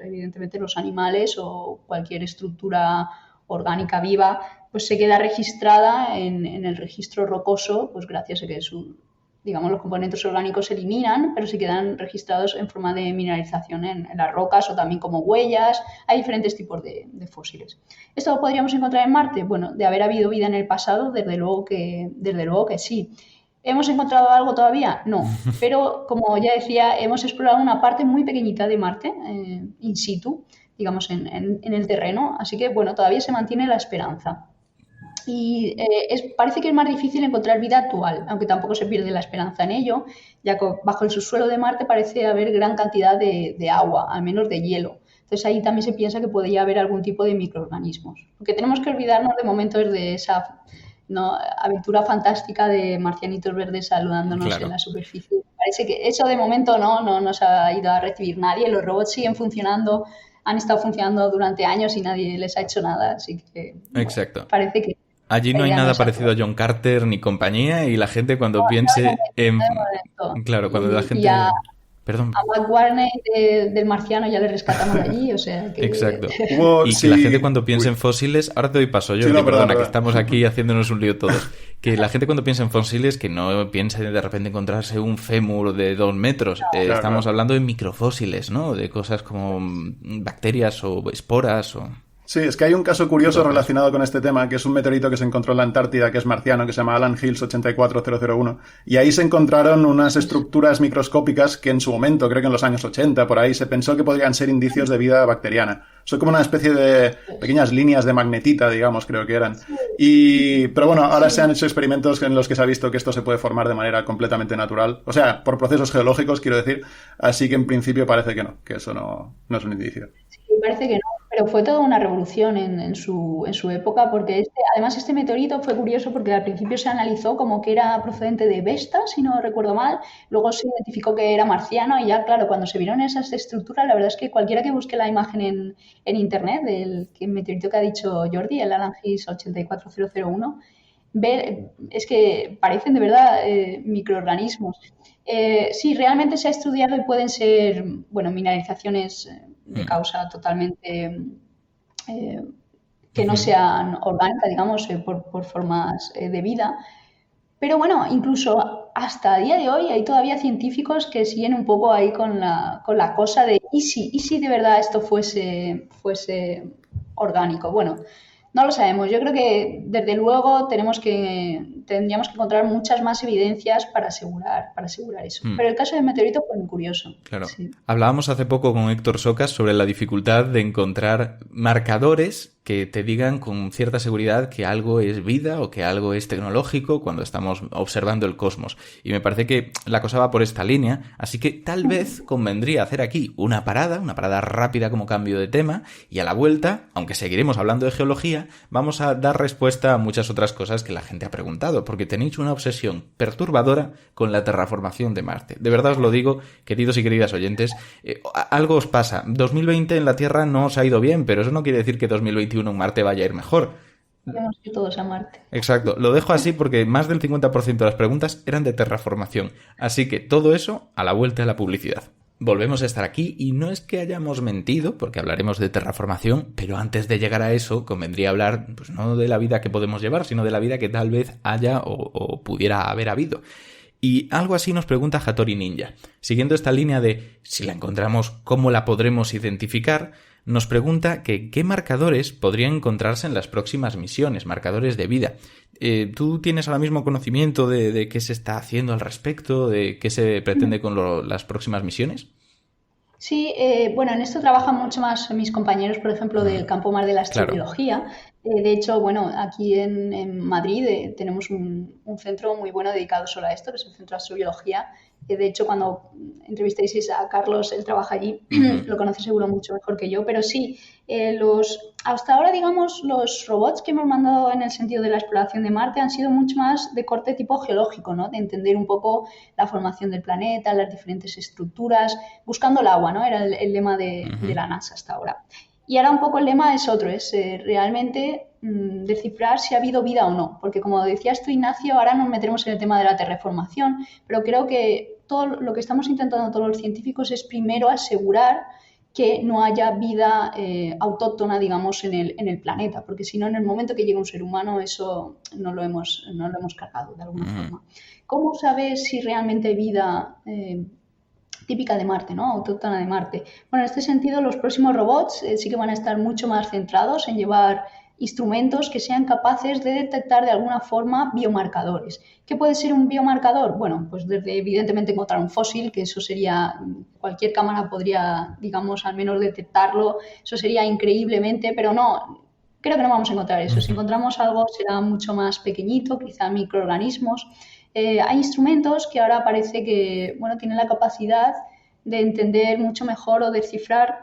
evidentemente los animales o cualquier estructura orgánica viva, pues se queda registrada en el registro rocoso, pues gracias a que los componentes orgánicos se eliminan, pero se quedan registrados en forma de mineralización en las rocas o también como huellas. Hay diferentes tipos de fósiles. ¿Esto lo podríamos encontrar en Marte? Bueno, de haber habido vida en el pasado, desde luego que sí. ¿Hemos encontrado algo todavía? No. Pero, como ya decía, hemos explorado una parte muy pequeñita de Marte, in situ, digamos, en el terreno. Así que, bueno, todavía se mantiene la esperanza. Y parece que es más difícil encontrar vida actual, aunque tampoco se pierde la esperanza en ello, ya que bajo el subsuelo de Marte parece haber gran cantidad de agua, al menos de hielo. Entonces ahí también se piensa que podría haber algún tipo de microorganismos. Lo que tenemos que olvidarnos de momento es de esa aventura fantástica de marcianitos verdes saludándonos en la superficie. Parece que eso de momento no nos ha ido a recibir nadie. Los robots siguen funcionando, han estado funcionando durante años y nadie les ha hecho nada. Así que
exacto.
Parece que
allí no hay nada parecido a John Carter ni compañía y la gente cuando piense en... Claro, cuando la gente... Perdón.
A Mac Warner del marciano ya le rescatamos de allí, o sea que...
Exacto. Y que la gente cuando piense en fósiles... Ahora te doy paso, Jordi, perdona, que estamos aquí haciéndonos un lío todos. Que la gente cuando piensa en fósiles que no piense de repente encontrarse un fémur de 2 metros. Estamos hablando de microfósiles, ¿no? De cosas como bacterias o esporas o...
Sí, es que hay un caso curioso relacionado con este tema, que es un meteorito que se encontró en la Antártida, que es marciano, que se llama Alan Hills 84001, y ahí se encontraron unas estructuras microscópicas que en su momento, creo que en los años 80, por ahí, se pensó que podrían ser indicios de vida bacteriana. Son como una especie de pequeñas líneas de magnetita, digamos, creo que eran. Pero bueno, ahora se han hecho experimentos en los que se ha visto que esto se puede formar de manera completamente natural, o sea, por procesos geológicos, quiero decir, así que en principio parece que no, que eso no es un indicio.
Sí, parece que no. Pero fue toda una revolución en su época, porque además este meteorito fue curioso porque al principio se analizó como que era procedente de Vesta, si no recuerdo mal, luego se identificó que era marciano y ya, claro, cuando se vieron esas estructuras, la verdad es que cualquiera que busque la imagen en internet del meteorito que ha dicho Jordi, el Alan Hills 84001, es que parecen de verdad microorganismos. Sí, realmente se ha estudiado y pueden ser, mineralizaciones de causa totalmente que no sean orgánicas, digamos, por formas de vida. Pero bueno, incluso hasta el día de hoy hay todavía científicos que siguen un poco ahí con la cosa de ¿y si de verdad esto fuese orgánico? Bueno, no lo sabemos. Yo creo que desde luego tendríamos que encontrar muchas más evidencias para asegurar eso. Pero el caso del meteorito fue muy curioso.
Claro.
Sí.
Hablábamos hace poco con Héctor Socas sobre la dificultad de encontrar marcadores que te digan con cierta seguridad que algo es vida o que algo es tecnológico cuando estamos observando el cosmos. Y me parece que la cosa va por esta línea, así que tal vez convendría hacer aquí una parada rápida como cambio de tema, y a la vuelta, aunque seguiremos hablando de geología, vamos a dar respuesta a muchas otras cosas que la gente ha preguntado, porque tenéis una obsesión perturbadora con la terraformación de Marte. De verdad os lo digo, queridos y queridas oyentes, algo os pasa. 2020 en la Tierra no os ha ido bien, pero eso no quiere decir que 2021 en Marte vaya a ir mejor.
Vamos a ir todos a Marte.
Exacto, lo dejo así porque más del 50% de las preguntas eran de terraformación. Así que todo eso a la vuelta de la publicidad. Volvemos a estar aquí y no es que hayamos mentido, porque hablaremos de terraformación, pero antes de llegar a eso convendría hablar, pues no de la vida que podemos llevar, sino de la vida que tal vez haya o pudiera haber habido. Y algo así nos pregunta Hattori Ninja. Siguiendo esta línea de si la encontramos, ¿cómo la podremos identificar? Nos pregunta que qué marcadores podrían encontrarse en las próximas misiones, marcadores de vida. ¿Tú tienes ahora mismo conocimiento de qué se está haciendo al respecto, de qué se pretende con las próximas misiones?
Sí, bueno, en esto trabajan mucho más mis compañeros, por ejemplo, del campo más de la astrobiología. Claro. De hecho, bueno, aquí en Madrid tenemos un centro muy bueno dedicado solo a esto, que es el Centro de Astrobiología. De hecho, cuando entrevistéis a Carlos, él trabaja allí, lo conoce seguro mucho mejor que yo, pero sí, hasta ahora, digamos, los robots que hemos mandado en el sentido de la exploración de Marte han sido mucho más de corte tipo geológico, ¿no? De entender un poco la formación del planeta, las diferentes estructuras, buscando el agua, ¿no? Era el lema de la NASA hasta ahora. Y ahora un poco el lema es otro, es realmente descifrar si ha habido vida o no, porque como decías tú, Ignacio, ahora nos meteremos en el tema de la terraformación, pero creo que todo lo que estamos intentando todos los científicos es primero asegurar que no haya vida autóctona, digamos, en el planeta, porque si no, en el momento que llega un ser humano, eso no lo hemos cargado de alguna forma. ¿Cómo sabes si realmente hay vida típica de Marte, ¿no? Autóctona de Marte? Bueno, en este sentido, los próximos robots sí que van a estar mucho más centrados en llevar instrumentos que sean capaces de detectar de alguna forma biomarcadores. ¿Qué puede ser un biomarcador? Bueno, pues desde evidentemente encontrar un fósil, que eso sería, cualquier cámara podría, digamos, al menos detectarlo, eso sería increíblemente, pero no, creo que no vamos a encontrar eso. Si encontramos algo será mucho más pequeñito, quizá microorganismos. Hay instrumentos que ahora parece que, bueno, tienen la capacidad de entender mucho mejor o descifrar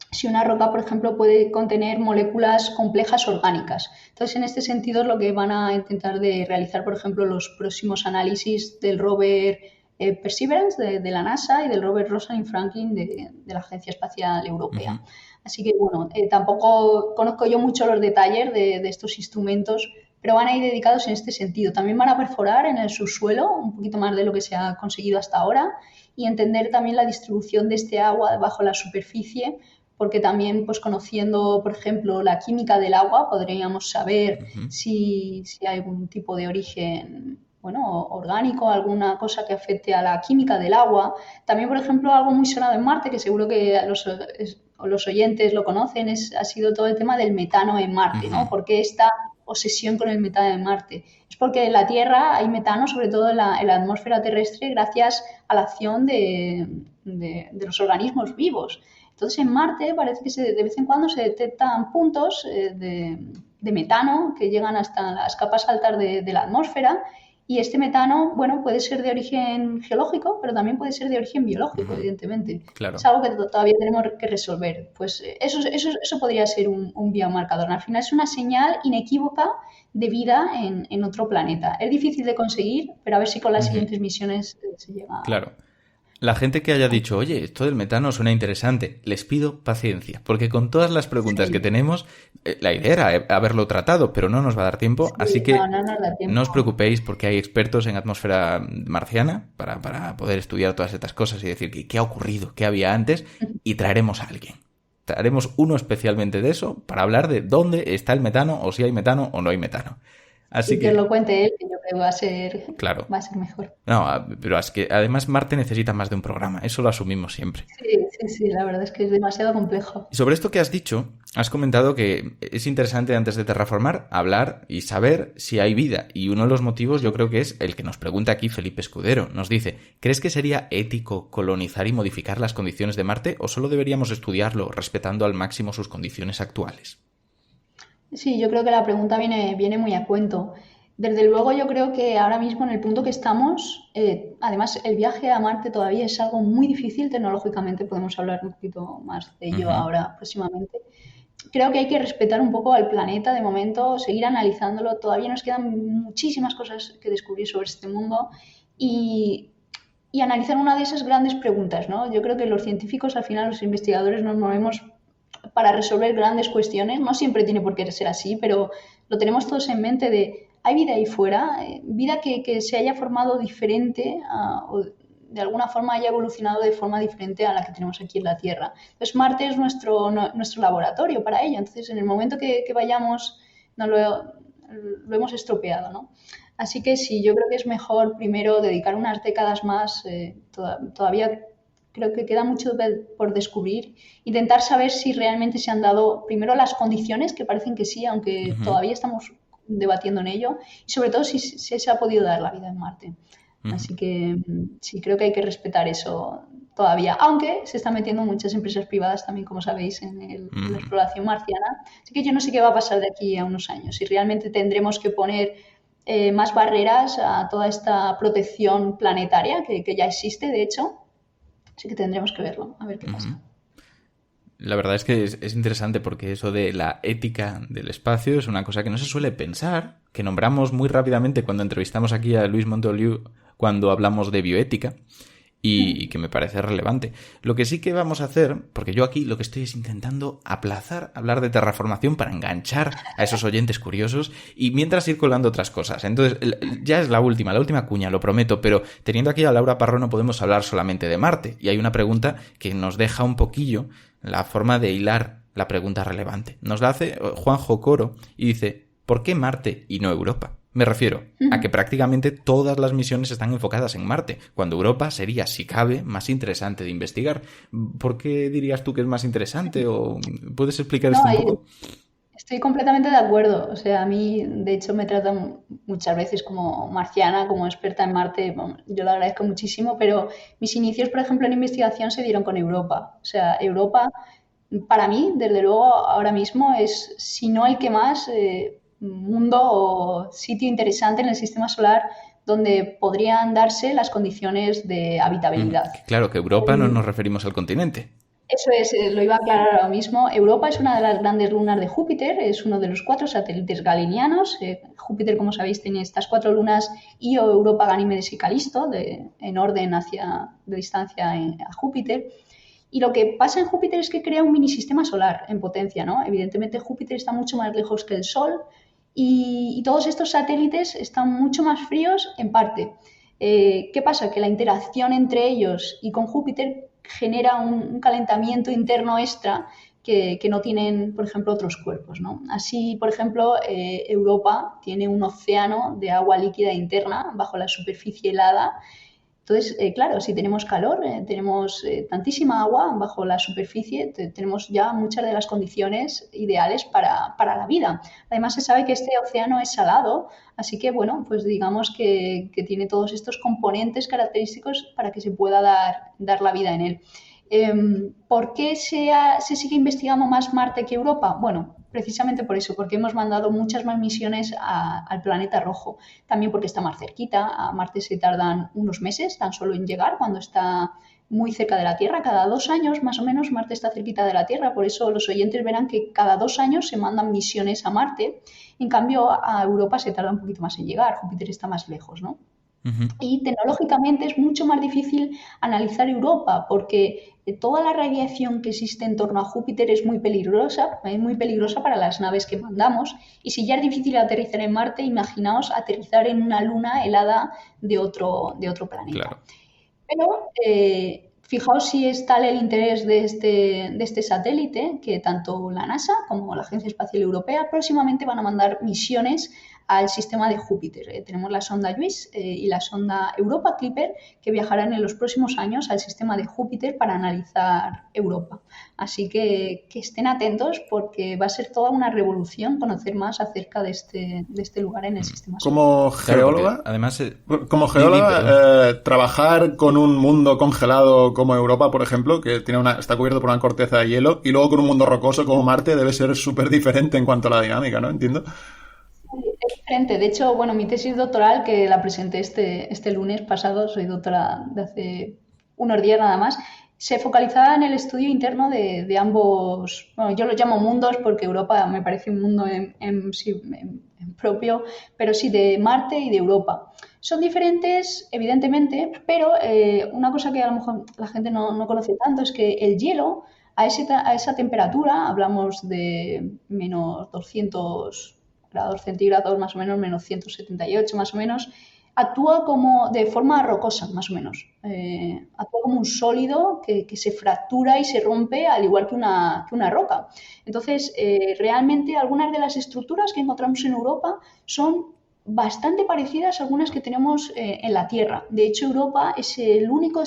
si una roca, por ejemplo, puede contener moléculas complejas orgánicas. Entonces, en este sentido es lo que van a intentar de realizar, por ejemplo, los próximos análisis del rover Perseverance de la NASA y del rover Rosalind Franklin de la Agencia Espacial Europea. Así que, bueno, tampoco conozco yo mucho los detalles de estos instrumentos, pero van a ir dedicados en este sentido. También van a perforar en el subsuelo, un poquito más de lo que se ha conseguido hasta ahora, y entender también la distribución de este agua bajo la superficie, porque también, pues conociendo, por ejemplo, la química del agua, podríamos saber si hay algún tipo de origen, bueno, orgánico, alguna cosa que afecte a la química del agua. También, por ejemplo, algo muy sonado en Marte, que seguro que los oyentes lo conocen, ha sido todo el tema del metano en Marte, ¿no? ¿Por qué esta obsesión con el metano en Marte? Es porque en la Tierra hay metano, sobre todo en la atmósfera terrestre, gracias a la acción de los organismos vivos. Entonces, en Marte parece que de vez en cuando se detectan puntos de metano que llegan hasta las capas altas de la atmósfera, y este metano, bueno, puede ser de origen geológico, pero también puede ser de origen biológico, evidentemente. Claro. Es algo que todavía tenemos que resolver. Pues eso podría ser un biomarcador. Al final es una señal inequívoca de vida en otro planeta. Es difícil de conseguir, pero a ver si con las siguientes misiones se llega a...
Claro. La gente que haya dicho, oye, esto del metano suena interesante, les pido paciencia, porque con todas las preguntas que tenemos, la idea era haberlo tratado, pero no nos va a dar tiempo, así que no os preocupéis porque hay expertos en atmósfera marciana para poder estudiar todas estas cosas y decir qué ha ocurrido, qué había antes, y traeremos a alguien. Traeremos uno especialmente de eso para hablar de dónde está el metano, o si hay metano o no hay metano. Así que
lo cuente él, que yo creo que va a ser mejor.
No, pero es que además Marte necesita más de un programa, eso lo asumimos siempre.
Sí, la verdad es que es demasiado complejo.
Y sobre esto que has dicho, has comentado que es interesante antes de terraformar hablar y saber si hay vida. Y uno de los motivos yo creo que es el que nos pregunta aquí Felipe Escudero. Nos dice, ¿crees que sería ético colonizar y modificar las condiciones de Marte o solo deberíamos estudiarlo respetando al máximo sus condiciones actuales?
Sí, yo creo que la pregunta viene muy a cuento. Desde luego yo creo que ahora mismo en el punto que estamos, además el viaje a Marte todavía es algo muy difícil tecnológicamente, podemos hablar un poquito más de ello
Ujú,
ahora próximamente. Creo que hay que respetar un poco al planeta de momento, seguir analizándolo. Todavía nos quedan muchísimas cosas que descubrir sobre este mundo y, y analizar una de esas grandes preguntas, ¿no? Yo creo que los científicos, al final, los investigadores nos movemos para resolver grandes cuestiones. No siempre tiene por qué ser así, pero lo tenemos todos en mente de, ¿hay vida ahí fuera? Vida que se haya formado diferente o de alguna forma haya evolucionado de forma diferente a la que tenemos aquí en la Tierra. Entonces Marte es nuestro laboratorio para ello. Entonces en el momento que vayamos no lo hemos estropeado, ¿no? Así que sí, yo creo que es mejor primero dedicar unas décadas más, todavía creo que queda mucho por descubrir, intentar saber si realmente se han dado primero las condiciones, que parecen que sí, aunque
ujú,
todavía estamos debatiendo en ello, y sobre todo si se ha podido dar la vida en Marte.
ujú.
Así que sí, creo que hay que respetar eso todavía, aunque se están metiendo muchas empresas privadas también, como sabéis, en la
Mm.
exploración marciana. Así que yo no sé qué va a pasar de aquí a unos años, si realmente tendremos que poner más barreras a toda esta protección planetaria que ya existe, de hecho. Así que tendremos que verlo, a ver qué
Ujú.
pasa.
La verdad es que es interesante porque eso de la ética del espacio es una cosa que no se suele pensar, que nombramos muy rápidamente cuando entrevistamos aquí a Luis Montoliu cuando hablamos de bioética y que me parece relevante. Lo que sí que vamos a hacer, porque yo aquí lo que estoy es intentando aplazar hablar de terraformación para enganchar a esos oyentes curiosos y mientras ir colando otras cosas. Entonces, ya es la última cuña, lo prometo, pero teniendo aquí a Laura Parrón no podemos hablar solamente de Marte. Y hay una pregunta que nos deja un poquillo la forma de hilar la pregunta relevante. Nos la hace Juanjo Coro y dice, ¿por qué Marte y no Europa? Me refiero a que prácticamente todas las misiones están enfocadas en Marte, cuando Europa sería, si cabe, más interesante de investigar. ¿Por qué dirías tú que es más interesante? ¿O puedes explicar
No,
esto un poco?
estoy completamente de acuerdo. O sea, a mí, de hecho, me tratan muchas veces como marciana, como experta en Marte. Bueno, yo lo agradezco muchísimo, pero mis inicios, por ejemplo, en investigación se dieron con Europa. O sea, Europa, para mí, desde luego, ahora mismo es, si no el que más, mundo o sitio interesante en el sistema solar donde podrían darse las condiciones de habitabilidad.
Que claro, que Europa no nos referimos al continente.
Eso es, lo iba a aclarar ahora mismo. Europa es una de las grandes lunas de Júpiter, es uno de los 4 satélites galileanos. Júpiter, como sabéis, tiene estas 4 lunas: Io, Europa, Ganímedes y Calisto, en orden de distancia a Júpiter. Y lo que pasa en Júpiter es que crea un mini sistema solar en potencia, ¿no? Evidentemente Júpiter está mucho más lejos que el Sol y todos estos satélites están mucho más fríos en parte. ¿Qué pasa? Que la interacción entre ellos y con Júpiter genera un calentamiento interno extra que no tienen, por ejemplo, otros cuerpos, ¿no? Así, por ejemplo, Europa tiene un océano de agua líquida interna bajo la superficie helada. Entonces, claro, si tenemos calor, tenemos tantísima agua bajo la superficie, tenemos ya muchas de las condiciones ideales para la vida. Además, se sabe que este océano es salado, así que, bueno, pues digamos que tiene todos estos componentes característicos para que se pueda dar la vida en él. ¿Por qué se sigue investigando más Marte que Europa? Bueno, precisamente por eso, porque hemos mandado muchas más misiones al planeta rojo. También porque está más cerquita. A Marte se tardan unos meses tan solo en llegar cuando está muy cerca de la Tierra. Cada 2 años, más o menos, Marte está cerquita de la Tierra. Por eso los oyentes verán que cada 2 años se mandan misiones a Marte. En cambio, a Europa se tarda un poquito más en llegar. Júpiter está más lejos, ¿no?
Ujú.
Y tecnológicamente es mucho más difícil analizar Europa porque toda la radiación que existe en torno a Júpiter es muy peligrosa para las naves que mandamos. Y si ya es difícil aterrizar en Marte, imaginaos aterrizar en una luna helada de otro planeta.
Claro.
Pero fijaos si es tal el interés de este satélite que tanto la NASA como la Agencia Espacial Europea próximamente van a mandar misiones al sistema de Júpiter. Tenemos la sonda JUICE y la sonda Europa Clipper, que viajarán en los próximos años al sistema de Júpiter para analizar Europa. Así que estén atentos, porque va a ser toda una revolución conocer más acerca de este lugar en el sistema solar.
Como geóloga,
además,
trabajar con un mundo congelado como Europa, por ejemplo, que está cubierto por una corteza de hielo, y luego con un mundo rocoso como Marte, debe ser súper diferente en cuanto a la dinámica, ¿no? Entiendo.
Es diferente. De hecho, bueno, mi tesis doctoral, que la presenté este lunes pasado, soy doctora de hace unos días nada más, se focalizaba en el estudio interno de ambos, bueno, yo los llamo mundos porque Europa me parece un mundo en propio, pero sí de Marte y de Europa. Son diferentes, evidentemente, pero una cosa que a lo mejor la gente no conoce tanto es que el hielo, a esa temperatura, hablamos de menos 200 grados centígrados, más o menos, menos 178 más o menos, actúa como de forma rocosa, más o menos. Actúa como un sólido que se fractura y se rompe al igual que una roca. Entonces, realmente algunas de las estructuras que encontramos en Europa son bastante parecidas a algunas que tenemos en la Tierra. De hecho, Europa es el único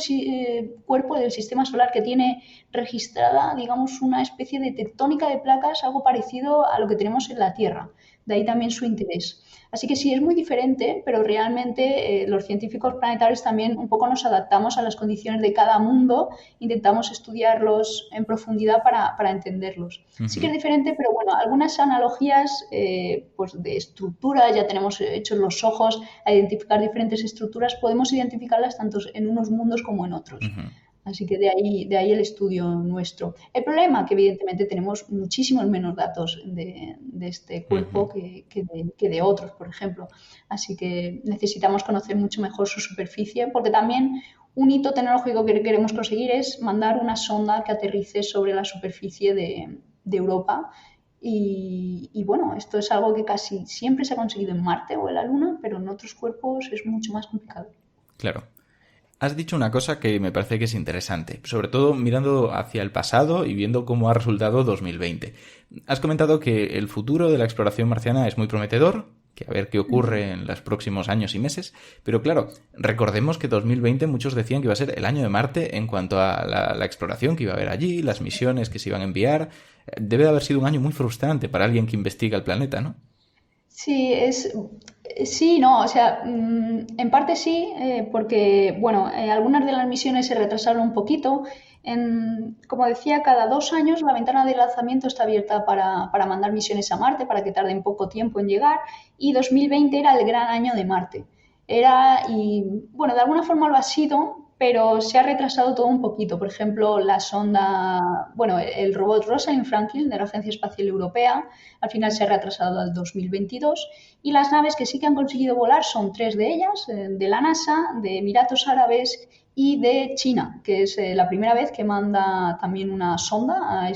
cuerpo del sistema solar que tiene registrada, digamos, una especie de tectónica de placas, algo parecido a lo que tenemos en la Tierra. De ahí también su interés. Así que sí, es muy diferente, pero realmente los científicos planetarios también un poco nos adaptamos a las condiciones de cada mundo, intentamos estudiarlos en profundidad para entenderlos. Uh-huh. Sí que es diferente, pero bueno, algunas analogías pues de estructuras, ya tenemos hechos los ojos a identificar diferentes estructuras, podemos identificarlas tanto en unos mundos como en otros. Uh-huh. Así que de ahí el estudio nuestro. El problema que evidentemente tenemos muchísimos menos datos de este cuerpo uh-huh. que de otros, por ejemplo. Así que necesitamos conocer mucho mejor su superficie, porque también un hito tecnológico que queremos conseguir es mandar una sonda que aterrice sobre la superficie de Europa. Y bueno, esto es algo que casi siempre se ha conseguido en Marte o en la Luna, pero en otros cuerpos es mucho más complicado.
Claro. Has dicho una cosa que me parece que es interesante, sobre todo mirando hacia el pasado y viendo cómo ha resultado 2020. Has comentado que el futuro de la exploración marciana es muy prometedor, que a ver qué ocurre en los próximos años y meses, pero claro, recordemos que 2020 muchos decían que iba a ser el año de Marte en cuanto a la exploración que iba a haber allí, las misiones que se iban a enviar. Debe de haber sido un año muy frustrante para alguien que investiga el planeta, ¿no?
Sí, no, o sea, en parte sí, porque, bueno, algunas de las misiones se retrasaron un poquito. Como decía, cada 2 años la ventana de lanzamiento está abierta para mandar misiones a Marte, para que tarden poco tiempo en llegar, y 2020 era el gran año de Marte. Y bueno, de alguna forma lo ha sido, pero se ha retrasado todo un poquito. Por ejemplo, la sonda, bueno, el robot Rosalind Franklin de la Agencia Espacial Europea, al final se ha retrasado al 2022, y las naves que sí que han conseguido volar son 3 de ellas, de la NASA, de Emiratos Árabes y de China, que es la primera vez que manda también una sonda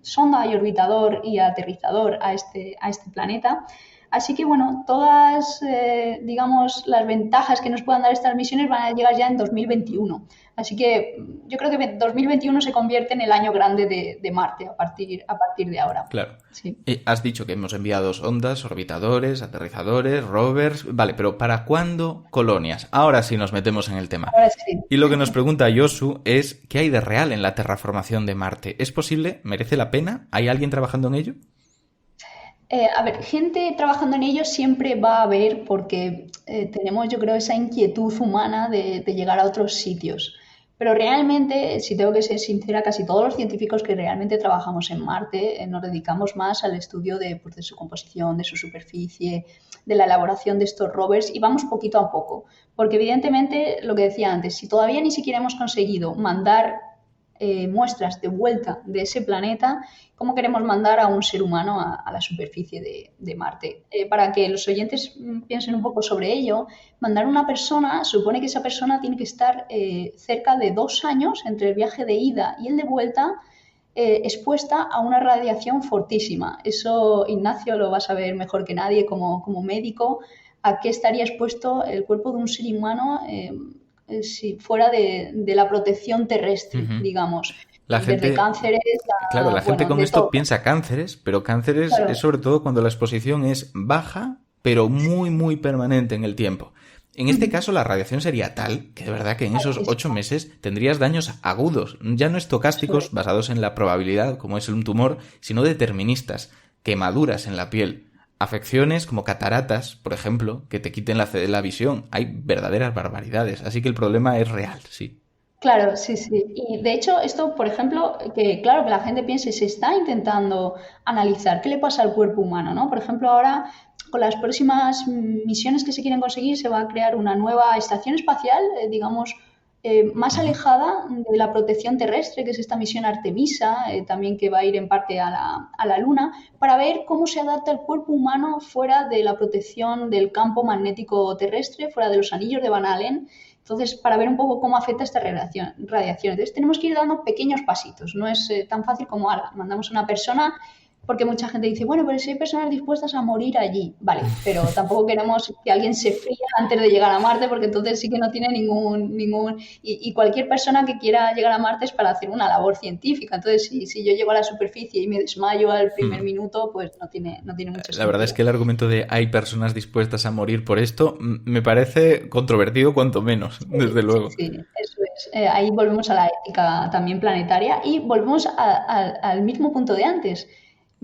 sonda y orbitador y aterrizador a este planeta. Así que, bueno, todas, digamos, las ventajas que nos puedan dar estas misiones van a llegar ya en 2021. Así que yo creo que 2021 se convierte en el año grande de Marte a partir de ahora.
Claro. Sí. Has dicho que hemos enviado sondas, orbitadores, aterrizadores, rovers. Vale, pero ¿para cuándo colonias? Ahora sí nos metemos en el tema.
Ahora sí.
Y lo que nos pregunta Josu es, ¿qué hay de real en la terraformación de Marte? ¿Es posible? ¿Merece la pena? ¿Hay alguien trabajando en ello?
A ver, gente trabajando en ello siempre va a haber, porque tenemos, yo creo, esa inquietud humana de llegar a otros sitios. Pero realmente, si tengo que ser sincera, casi todos los científicos que realmente trabajamos en Marte nos dedicamos más al estudio de su composición, de su superficie, de la elaboración de estos rovers, y vamos poquito a poco. Porque evidentemente, lo que decía antes, si todavía ni siquiera hemos conseguido mandar muestras de vuelta de ese planeta, ¿cómo queremos mandar a un ser humano a la superficie de Marte? Para que los oyentes piensen un poco sobre ello, mandar a una persona, supone que esa persona tiene que estar cerca de 2 años entre el viaje de ida y el de vuelta, expuesta a una radiación fortísima. Eso Ignacio lo va a saber mejor que nadie como médico, a qué estaría expuesto el cuerpo de un ser humano si fuera de la protección terrestre, uh-huh. digamos.
La gente,
desde cánceres
la gente con esto piensa cánceres, pero cánceres es sobre todo cuando la exposición es baja, pero muy, muy permanente en el tiempo. En este caso, la radiación sería tal que de verdad que en esos 8 meses tendrías daños agudos, ya no estocásticos basados en la probabilidad, como es un tumor, sino deterministas, quemaduras en la piel, afecciones como cataratas, por ejemplo, que te quiten la visión. Hay verdaderas barbaridades, así que el problema es real, sí.
Claro, sí, sí. Y de hecho, esto, por ejemplo, que claro que la gente piense, se está intentando analizar qué le pasa al cuerpo humano, ¿no? Por ejemplo, ahora con las próximas misiones que se quieren conseguir se va a crear una nueva estación espacial, digamos, más alejada de la protección terrestre, que es esta misión Artemisa, también que va a ir en parte a la Luna, para ver cómo se adapta el cuerpo humano fuera de la protección del campo magnético terrestre, fuera de los anillos de Van Allen. Entonces, para ver un poco cómo afecta esta radiación. Entonces, tenemos que ir dando pequeños pasitos. No es tan fácil como, mandamos a una persona, porque mucha gente dice, bueno, pero si hay personas dispuestas a morir allí. Vale, pero tampoco queremos que alguien se fría antes de llegar a Marte, porque entonces sí que no tiene ningún... Y cualquier persona que quiera llegar a Marte es para hacer una labor científica. Entonces, si yo llego a la superficie y me desmayo al primer minuto, pues no tiene mucho sentido.
La verdad es que el argumento de hay personas dispuestas a morir por esto me parece controvertido cuanto menos, desde luego.
Sí, eso es. Ahí volvemos a la ética también planetaria y volvemos al mismo punto de antes.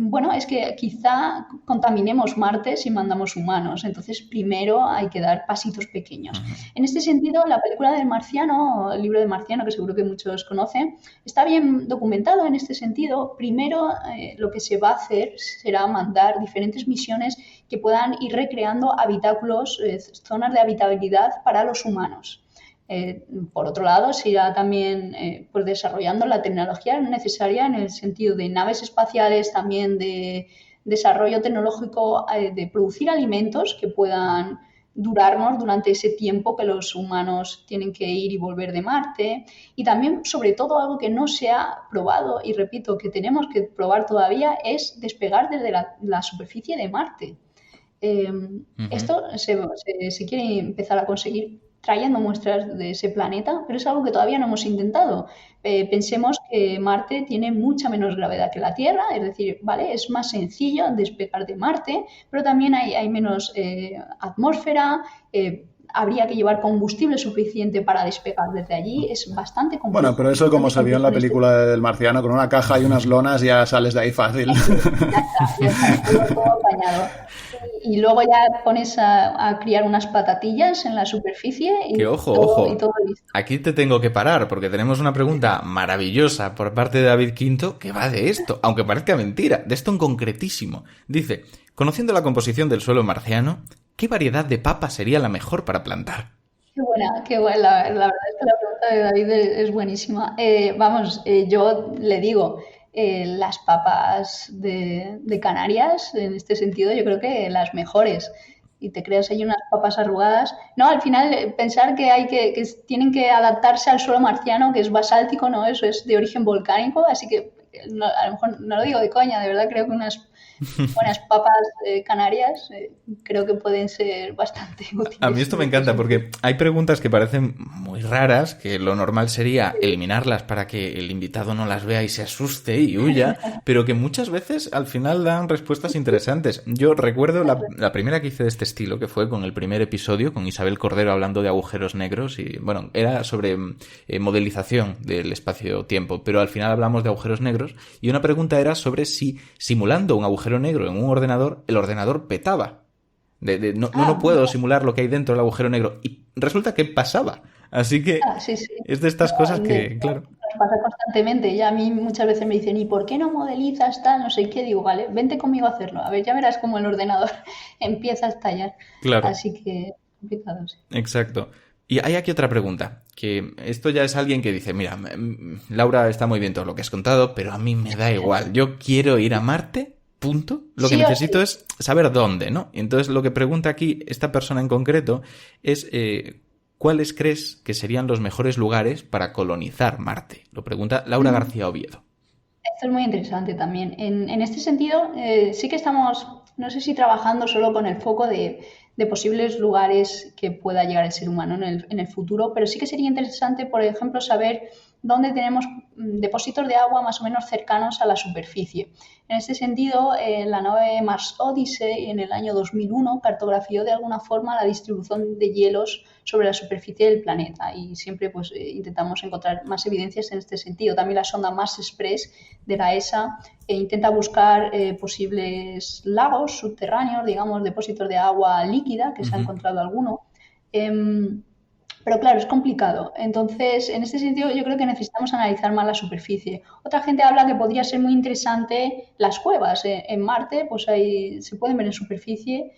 Bueno, es que quizá contaminemos Marte si mandamos humanos, entonces primero hay que dar pasitos pequeños. En este sentido, la película del Marciano, el libro de Marciano, que seguro que muchos conocen, está bien documentado en este sentido. Primero, lo que se va a hacer será mandar diferentes misiones que puedan ir recreando habitáculos, zonas de habitabilidad para los humanos. Por otro lado, se irá también pues desarrollando la tecnología necesaria en el sentido de naves espaciales, también de desarrollo tecnológico de producir alimentos que puedan durarnos durante ese tiempo que los humanos tienen que ir y volver de Marte. Y también, sobre todo, algo que no se ha probado, y repito, que tenemos que probar todavía, es despegar desde la superficie de Marte. Esto se quiere empezar a conseguir trayendo muestras de ese planeta, pero es algo que todavía no hemos intentado. Pensemos que Marte tiene mucha menos gravedad que la Tierra, es decir, ¿vale? Es más sencillo despegar de Marte, pero también hay menos atmósfera, habría que llevar combustible suficiente para despegar desde allí, es bastante complejo.
Bueno, pero eso como se vio en la película del Marciano, con una caja y unas lonas ya sales de ahí fácil.
Ya está, todo apañado. Y luego ya pones a criar unas patatillas en la superficie y,
que ojo,
y todo listo.
Aquí te tengo que parar porque tenemos una pregunta maravillosa por parte de David Quinto que va de esto, aunque parezca mentira, de esto en concretísimo. Dice, conociendo la composición del suelo marciano, ¿qué variedad de papa sería la mejor para plantar?
Qué buena. La verdad es que la pregunta de David es buenísima. Yo le digo... las papas de Canarias, en este sentido, yo creo que las mejores. Y te creas ahí unas papas arrugadas. No, al final pensar que tienen que adaptarse al suelo marciano, que es basáltico, ¿no? Eso es de origen volcánico, así que a lo mejor no lo digo de coña, de verdad creo que unas buenas papas canarias creo que pueden ser bastante útiles.
A mí esto me encanta porque hay preguntas que parecen muy raras, que lo normal sería eliminarlas para que el invitado no las vea y se asuste y huya, pero que muchas veces al final dan respuestas interesantes. Yo recuerdo la primera que hice de este estilo, que fue con el primer episodio, con Isabel Cordero hablando de agujeros negros y, bueno, era sobre modelización del espacio-tiempo, pero al final hablamos de agujeros negros y una pregunta era sobre si simulando un agujero negro en un ordenador, el ordenador petaba. No puedo simular lo que hay dentro del agujero negro. Y resulta que pasaba. Así que
sí.
Es de estas cosas que, claro.
Nos pasa constantemente. Y a mí muchas veces me dicen, ¿y por qué no modelizas tal? No sé qué. Digo, vale, vente conmigo a hacerlo. A ver, ya verás cómo el ordenador empieza a estallar.
Claro.
Así que complicado, sí.
Exacto. Y hay aquí otra pregunta, que esto ya es alguien que dice, mira, Laura, está muy bien todo lo que has contado, pero a mí me da igual. Yo quiero ir a Marte. Punto. Lo que necesito es saber dónde, ¿no? Y entonces lo que pregunta aquí esta persona en concreto es ¿cuáles crees que serían los mejores lugares para colonizar Marte? Lo pregunta Laura García Oviedo.
Esto es muy interesante también. En este sentido, sí que estamos, no sé si trabajando solo con el foco de posibles lugares que pueda llegar el ser humano en el futuro, pero sí que sería interesante, por ejemplo, saber donde tenemos depósitos de agua más o menos cercanos a la superficie. En este sentido, la nave Mars Odyssey en el año 2001 cartografió de alguna forma la distribución de hielos sobre la superficie del planeta y siempre pues, intentamos encontrar más evidencias en este sentido. También la sonda Mars Express de la ESA intenta buscar posibles lagos subterráneos, digamos, depósitos de agua líquida, que se ha encontrado alguno. Pero claro, es complicado. Entonces, en este sentido, yo creo que necesitamos analizar más la superficie. Otra gente habla que podría ser muy interesante las cuevas. En Marte, pues ahí se pueden ver en superficie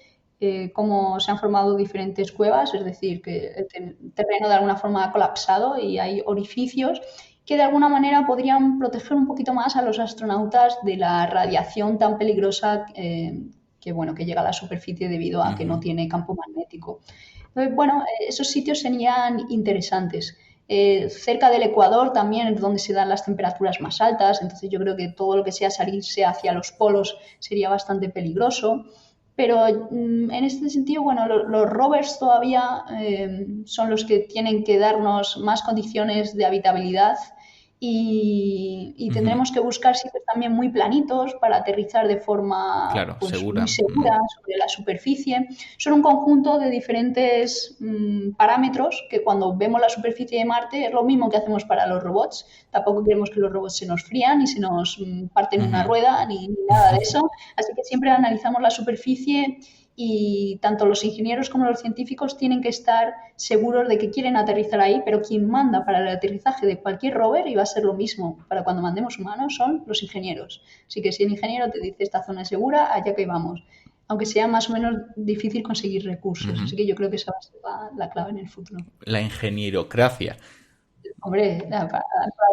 cómo se han formado diferentes cuevas, es decir, que el terreno de alguna forma ha colapsado y hay orificios que de alguna manera podrían proteger un poquito más a los astronautas de la radiación tan peligrosa que llega a la superficie debido a que no tiene campo magnético. Entonces, bueno, esos sitios serían interesantes. Cerca del Ecuador también es donde se dan las temperaturas más altas, entonces yo creo que todo lo que sea salirse hacia los polos sería bastante peligroso. Pero en este sentido, bueno, los rovers todavía son los que tienen que darnos más condiciones de habitabilidad y tendremos que buscar sitios también muy planitos para aterrizar de forma
segura.
Muy segura sobre la superficie. Son un conjunto de diferentes parámetros que cuando vemos la superficie de Marte es lo mismo que hacemos para los robots. Tampoco queremos que los robots se nos frían ni se nos parten una rueda ni nada de eso. Así que siempre analizamos la superficie y tanto los ingenieros como los científicos tienen que estar seguros de que quieren aterrizar ahí, pero quien manda para el aterrizaje de cualquier rover, y va a ser lo mismo para cuando mandemos humanos, son los ingenieros. Así que si el ingeniero te dice esta zona es segura, allá que vamos, aunque sea más o menos difícil conseguir recursos. Así que yo creo que esa va a ser la clave en el futuro.
La ingenierocracia.
Hombre, para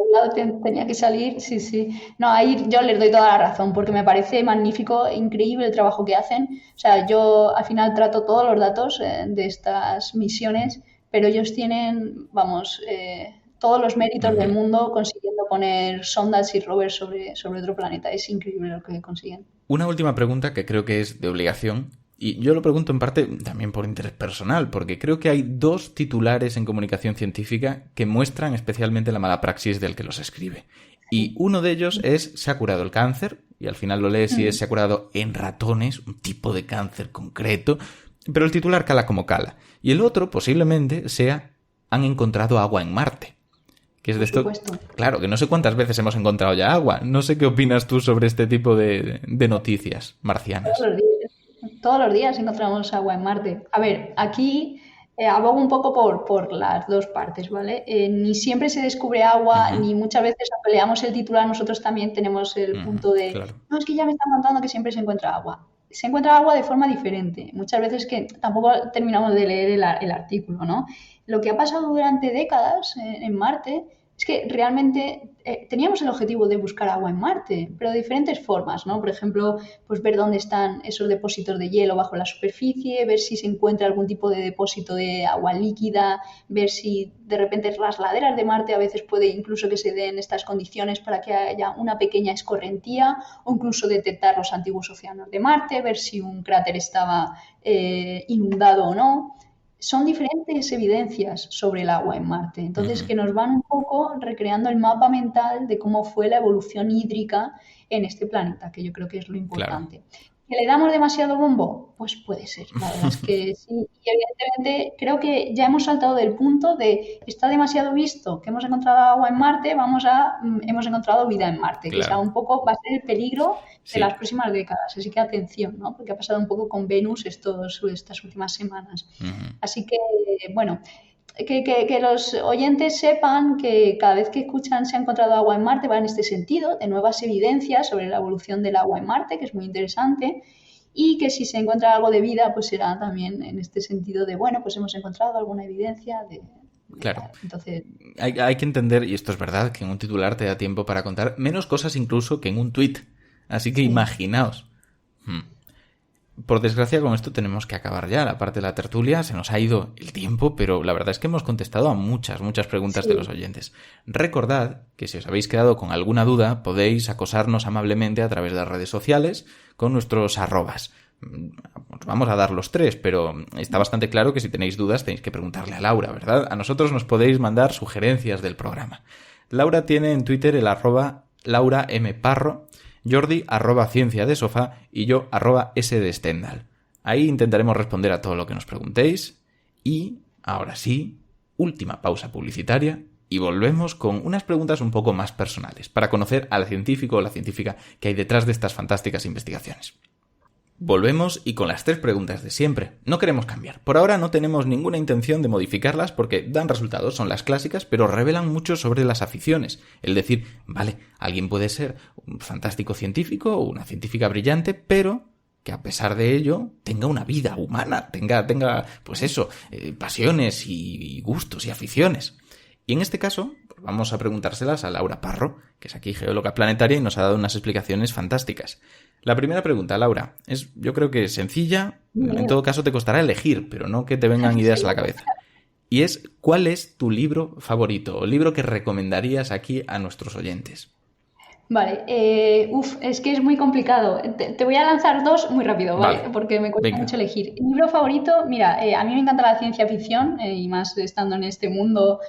un lado tenía que salir, sí. No, ahí yo les doy toda la razón, porque me parece magnífico, increíble el trabajo que hacen. O sea, yo al final trato todos los datos de estas misiones, pero ellos tienen, todos los méritos del mundo consiguiendo poner sondas y rovers sobre otro planeta. Es increíble lo que consiguen.
Una última pregunta que creo que es de obligación. Y yo lo pregunto en parte también por interés personal, porque creo que hay 2 titulares en comunicación científica que muestran especialmente la mala praxis del que los escribe. Y uno de ellos es «se ha curado el cáncer», y al final lo lees y es «se ha curado en ratones, un tipo de cáncer concreto», pero el titular cala como cala. Y el otro, posiblemente, sea «han encontrado agua en Marte». Que es de esto, claro, que no sé cuántas veces hemos encontrado ya agua. No sé qué opinas tú sobre este tipo de noticias marcianas.
Todos los días encontramos agua en Marte. A ver, aquí abogo un poco por las dos partes, ¿vale? Ni siempre se descubre agua, ni muchas veces peleamos el titular, nosotros también tenemos el punto de no, es que ya me están contando que siempre se encuentra agua. Se encuentra agua de forma diferente. Muchas veces que tampoco terminamos de leer el artículo, ¿no? Lo que ha pasado durante décadas en Marte es que realmente teníamos el objetivo de buscar agua en Marte, pero de diferentes formas, ¿no? Por ejemplo, pues ver dónde están esos depósitos de hielo bajo la superficie, ver si se encuentra algún tipo de depósito de agua líquida, ver si de repente las laderas de Marte a veces puede incluso que se den estas condiciones para que haya una pequeña escorrentía, o incluso detectar los antiguos océanos de Marte, ver si un cráter estaba inundado o no. Son diferentes evidencias sobre el agua en Marte, entonces que nos van un poco recreando el mapa mental de cómo fue la evolución hídrica en este planeta, que yo creo que es lo importante. Claro. ¿Que le damos demasiado bombo? Pues puede ser, la verdad es que sí. Y evidentemente creo que ya hemos saltado del punto de está demasiado visto que hemos encontrado agua en Marte, hemos encontrado vida en Marte, claro. Que sea un poco, va a ser el peligro de las próximas décadas. Así que atención, ¿no? Porque ha pasado un poco con Venus estas últimas semanas. Así que, bueno, que los oyentes sepan que cada vez que escuchan se ha encontrado agua en Marte va en este sentido, de nuevas evidencias sobre la evolución del agua en Marte, que es muy interesante, y que si se encuentra algo de vida, pues será también en este sentido de, bueno, pues hemos encontrado alguna evidencia de...
Claro.
Entonces...
Hay que entender, y esto es verdad, que en un titular te da tiempo para contar menos cosas incluso que en un tuit. Así que imaginaos. Por desgracia, con esto tenemos que acabar ya la parte de la tertulia. Se nos ha ido el tiempo, pero la verdad es que hemos contestado a muchas preguntas de los oyentes. Recordad que si os habéis quedado con alguna duda, podéis acosarnos amablemente a través de las redes sociales con nuestros arrobas. Os vamos a dar los 3, pero está bastante claro que si tenéis dudas tenéis que preguntarle a Laura, ¿verdad? A nosotros nos podéis mandar sugerencias del programa. Laura tiene en Twitter el @LauraMParro, Jordi @cienciadesofá y yo @sdestendal. Ahí intentaremos responder a todo lo que nos preguntéis. Y ahora sí, última pausa publicitaria y volvemos con unas preguntas un poco más personales para conocer al científico o la científica que hay detrás de estas fantásticas investigaciones. Volvemos y con las 3 preguntas de siempre. No queremos cambiar. Por ahora no tenemos ninguna intención de modificarlas porque dan resultados, son las clásicas, pero revelan mucho sobre las aficiones. El decir, vale, alguien puede ser un fantástico científico o una científica brillante, pero que a pesar de ello tenga una vida humana, tenga pues eso, pasiones y gustos y aficiones. Y en este caso, pues vamos a preguntárselas a Laura Parro, que es aquí geóloga planetaria y nos ha dado unas explicaciones fantásticas. La primera pregunta, Laura, es yo creo que sencilla, en todo caso te costará elegir, pero no que te vengan ideas a la cabeza. Y es, ¿cuál es tu libro favorito o libro que recomendarías aquí a nuestros oyentes?
Vale, es que es muy complicado. Te voy a lanzar 2 muy rápido, ¿vale? Porque me cuesta mucho elegir. Mi libro favorito, mira, a mí me encanta la ciencia ficción y más estando en este mundo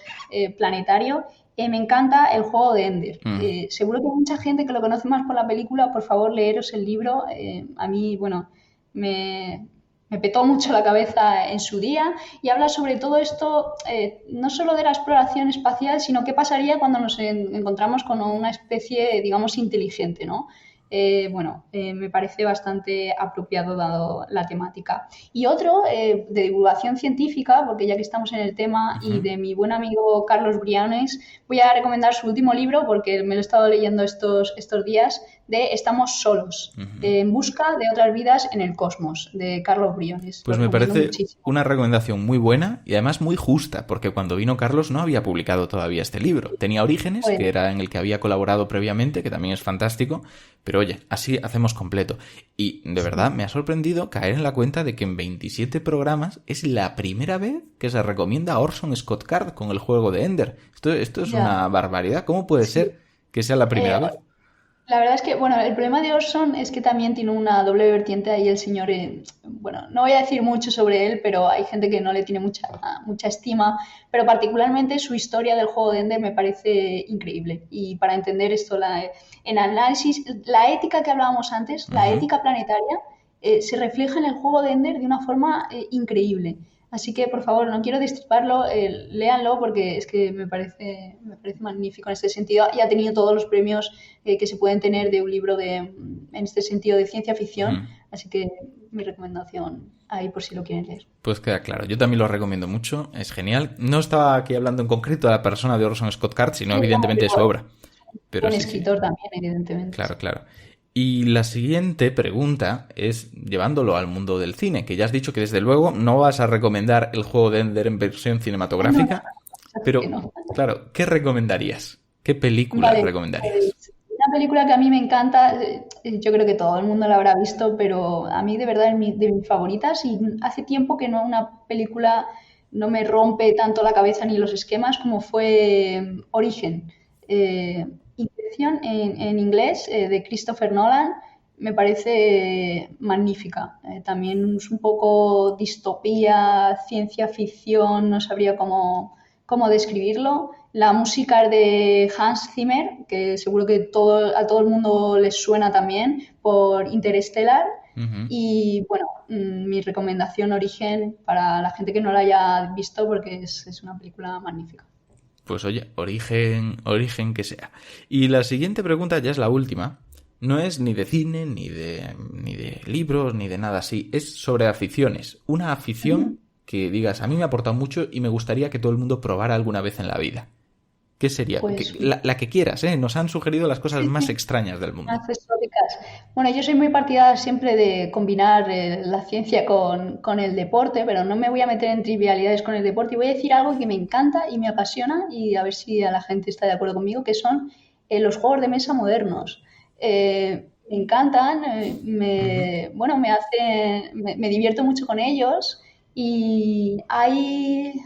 planetario. Me encanta El juego de Ender. Seguro que hay mucha gente que lo conoce más por la película. Por favor, leeros el libro. A mí, bueno, me petó mucho la cabeza en su día y habla sobre todo esto, no solo de la exploración espacial, sino qué pasaría cuando nos encontramos con una especie, digamos, inteligente, ¿no? Me parece bastante apropiado dado la temática. Y otro de divulgación científica, porque ya que estamos en el tema, y de mi buen amigo Carlos Briones, voy a recomendar su último libro porque me lo he estado leyendo estos días, de Estamos solos, en busca de otras vidas en el cosmos, de Carlos Briones.
Pues me parece una recomendación muy buena y además muy justa, porque cuando vino Carlos no había publicado todavía este libro. Tenía Orígenes, que era en el que había colaborado previamente, que también es fantástico, pero oye, así hacemos completo. Y de verdad me ha sorprendido caer en la cuenta de que en 27 programas es la primera vez que se recomienda a Orson Scott Card con el juego de Ender. Esto es una barbaridad. ¿Cómo puede ser que sea la primera vez?
La verdad es que, bueno, el problema de Orson es que también tiene una doble vertiente ahí el señor. No voy a decir mucho sobre él, pero hay gente que no le tiene mucha estima, pero particularmente su historia del juego de Ender me parece increíble. Y para entender esto, en análisis, la ética que hablábamos antes, la ética planetaria, se refleja en el juego de Ender de una forma increíble. Así que, por favor, no quiero destriparlo, léanlo porque es que me parece magnífico en este sentido y ha tenido todos los premios que se pueden tener de un libro en este sentido de ciencia ficción. Así que mi recomendación ahí por si lo quieren leer.
Pues queda claro, yo también lo recomiendo mucho, es genial. No estaba aquí hablando en concreto de la persona de Orson Scott Card, sino evidentemente de su obra.
Pero un escritor también, evidentemente.
Claro. Y la siguiente pregunta es llevándolo al mundo del cine, que ya has dicho que desde luego no vas a recomendar el juego de Ender en versión cinematográfica, pero claro, ¿qué recomendarías? ¿Qué película recomendarías?
Una película que a mí me encanta, yo creo que todo el mundo la habrá visto, pero a mí de verdad es de mis favoritas y hace tiempo que una película no me rompe tanto la cabeza ni los esquemas como fue Origen. Inception en inglés, de Christopher Nolan, me parece magnífica. También es un poco distopía, ciencia ficción, no sabría cómo describirlo. La música es de Hans Zimmer, que seguro que a todo el mundo les suena también, por Interstellar. Y bueno, mi recomendación Origen para la gente que no la haya visto porque es una película magnífica.
Pues oye, origen que sea. Y la siguiente pregunta, ya es la última, no es ni de cine, ni de libros, ni de nada así. Es sobre aficiones. Una afición que digas, a mí me ha aportado mucho y me gustaría que todo el mundo probara alguna vez en la vida. ¿Qué sería?
Pues,
la que quieras, ¿eh? Nos han sugerido las cosas más extrañas del mundo.
Más exóticas. Bueno, yo soy muy partidaria siempre de combinar la ciencia con el deporte, pero no me voy a meter en trivialidades con el deporte y voy a decir algo que me encanta y me apasiona y a ver si a la gente está de acuerdo conmigo, que son los juegos de mesa modernos. Me encantan, me divierto mucho con ellos y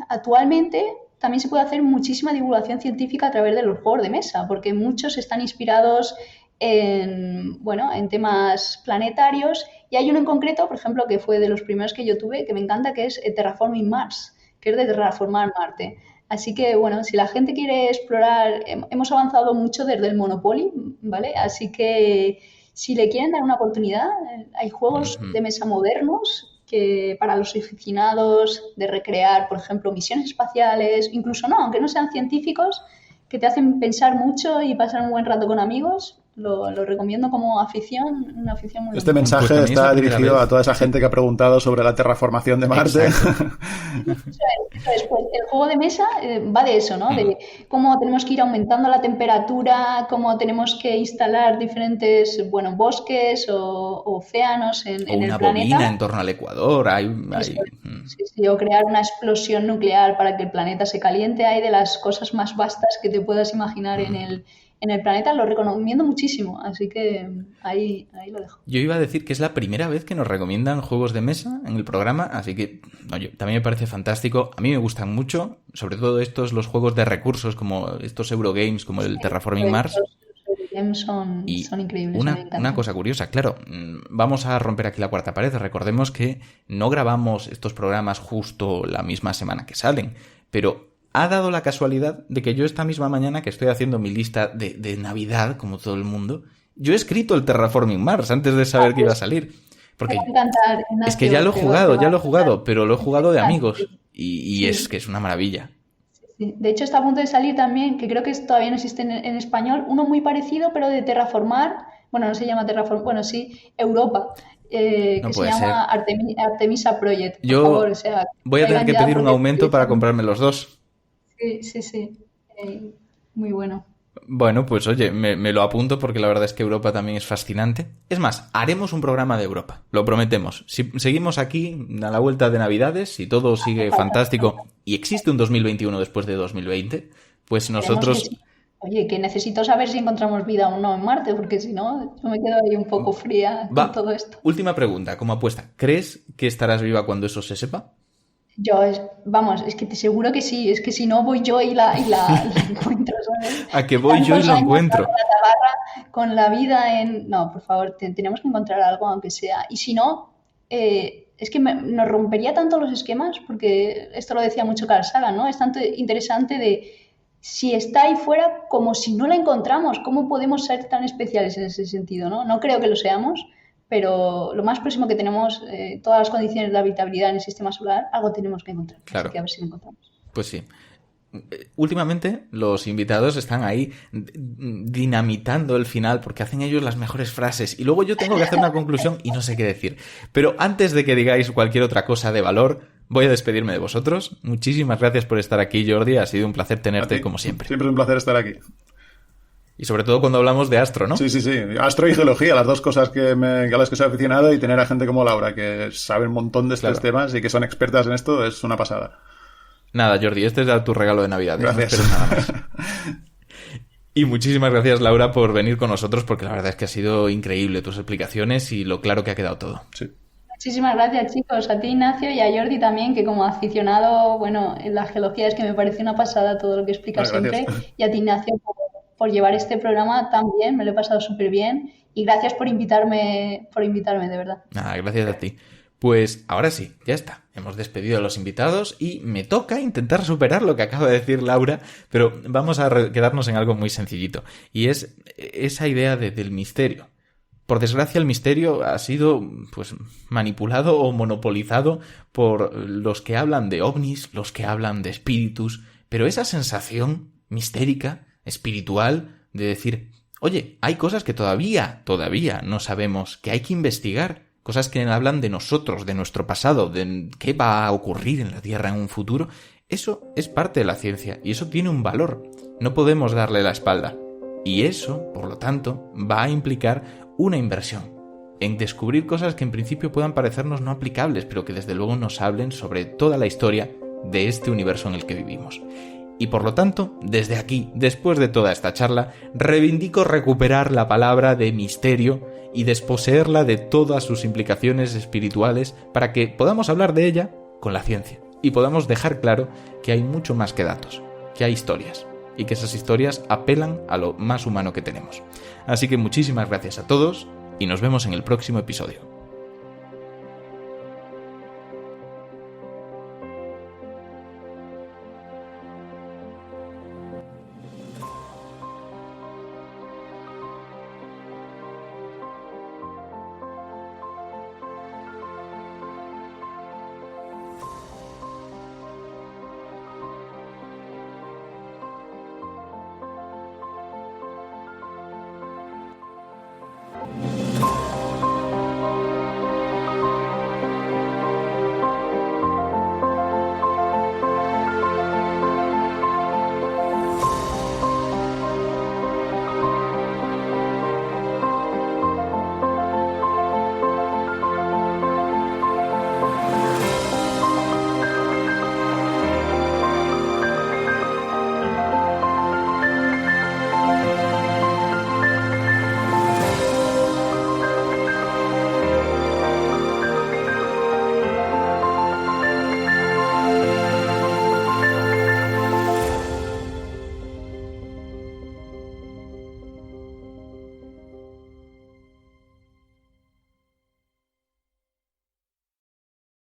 actualmente también se puede hacer muchísima divulgación científica a través de los juegos de mesa, porque muchos están inspirados en temas planetarios y hay uno en concreto, por ejemplo, que fue de los primeros que yo tuve, que me encanta, que es Terraforming Mars, que es de terraformar Marte. Así que, bueno, si la gente quiere explorar, hemos avanzado mucho desde el Monopoly, ¿vale? Así que si le quieren dar una oportunidad, hay juegos de mesa modernos que para los aficionados de recrear, por ejemplo, misiones espaciales, incluso no, aunque no sean científicos, que te hacen pensar mucho y pasar un buen rato con amigos. Lo recomiendo como afición, una afición muy
Este
bonita.
mensaje está dirigido a toda esa gente que ha preguntado sobre la terraformación de Marte.
Pues el juego de mesa va de eso, ¿no? De cómo tenemos que ir aumentando la temperatura, cómo tenemos que instalar diferentes, bueno, bosques o océanos en el planeta.
Una bobina en torno al Ecuador.
Sí, o crear una explosión nuclear para que el planeta se caliente. Hay de las cosas más vastas que te puedas imaginar en el planeta. Lo recomiendo muchísimo, así que ahí lo dejo.
Yo iba a decir que es la primera vez que nos recomiendan juegos de mesa en el programa, así que también me parece fantástico. A mí me gustan mucho, sobre todo los juegos de recursos, como estos Eurogames, como el Terraforming Mars.
Los Eurogames son increíbles.
Una cosa curiosa, claro, vamos a romper aquí la cuarta pared. Recordemos que no grabamos estos programas justo la misma semana que salen, pero ha dado la casualidad de que yo esta misma mañana que estoy haciendo mi lista de Navidad, como todo el mundo, yo he escrito el Terraforming Mars antes de saber que iba a salir. Porque es que ya lo he jugado, pero lo he jugado de amigos y es que es una maravilla.
Sí. De hecho está a punto de salir también, que creo que todavía no existe en español, uno muy parecido pero de terraformar, bueno, no se llama Terraform, bueno, sí, Europa. Que se llama Artemisa Project. Por favor,
voy a tener que pedir un aumento para comprarme los dos.
Sí. Muy bueno.
Bueno, pues oye, me lo apunto porque la verdad es que Europa también es fascinante. Es más, haremos un programa de Europa, lo prometemos. Si seguimos aquí a la vuelta de Navidades, si todo sigue fantástico y existe un 2021 después de 2020, pues nosotros...
Oye, que necesito saber si encontramos vida o no en Marte, porque si no, yo me quedo ahí un poco fría con todo esto.
Última pregunta, como apuesta. ¿Crees que estarás viva cuando eso se sepa?
Es que te seguro que sí, es que si no voy yo y la encuentro, ¿sabes?
¿A que voy yo y la encuentro?
Con la vida en... No, por favor, tenemos que encontrar algo, aunque sea. Y si no, es que nos rompería tanto los esquemas, porque esto lo decía mucho Carl Sagan, ¿no? Es tanto interesante de si está ahí fuera como si no la encontramos, ¿cómo podemos ser tan especiales en ese sentido, ¿no? No creo que lo seamos, pero lo más próximo que tenemos, todas las condiciones de habitabilidad en el sistema solar, algo tenemos que encontrar.
Claro.
Así que a ver si lo encontramos.
Pues sí. Últimamente los invitados están ahí dinamitando el final porque hacen ellos las mejores frases y luego yo tengo que hacer una conclusión y no sé qué decir. Pero antes de que digáis cualquier otra cosa de valor, voy a despedirme de vosotros. Muchísimas gracias por estar aquí, Jordi. Ha sido un placer tenerte como siempre.
Siempre es un placer estar aquí.
Y sobre todo cuando hablamos de astro, ¿no?
Sí. Astro y geología, las dos cosas a las que soy aficionado, y tener a gente como Laura que sabe un montón de estos temas y que son expertas en esto es una pasada.
Nada, Jordi, este es tu regalo de Navidad.
Gracias.
No espero nada más. Y muchísimas gracias, Laura, por venir con nosotros, porque la verdad es que ha sido increíble tus explicaciones y lo claro que ha quedado todo.
Sí.
Muchísimas gracias, chicos, a ti, Ignacio, y a Jordi también, que como aficionado, bueno, en la geología es que me parece una pasada todo lo que explica siempre. Y a ti, Ignacio, por llevar este programa tan bien, me lo he pasado súper bien. Y gracias por invitarme, de verdad.
Nada, gracias a ti. Pues ahora sí, ya está. Hemos despedido a los invitados y me toca intentar superar lo que acaba de decir Laura, pero vamos a quedarnos en algo muy sencillito. Y es esa idea del misterio. Por desgracia, el misterio ha sido pues manipulado o monopolizado por los que hablan de ovnis, los que hablan de espíritus, pero esa sensación mistérica, espiritual, de decir, oye, hay cosas que todavía no sabemos, que hay que investigar. Cosas que hablan de nosotros, de nuestro pasado, de qué va a ocurrir en la Tierra en un futuro. Eso es parte de la ciencia y eso tiene un valor. No podemos darle la espalda. Y eso, por lo tanto, va a implicar una inversión en descubrir cosas que en principio puedan parecernos no aplicables, pero que desde luego nos hablen sobre toda la historia de este universo en el que vivimos. Y por lo tanto, desde aquí, después de toda esta charla, reivindico recuperar la palabra de misterio y desposeerla de todas sus implicaciones espirituales para que podamos hablar de ella con la ciencia y podamos dejar claro que hay mucho más que datos, que hay historias y que esas historias apelan a lo más humano que tenemos. Así que muchísimas gracias a todos y nos vemos en el próximo episodio.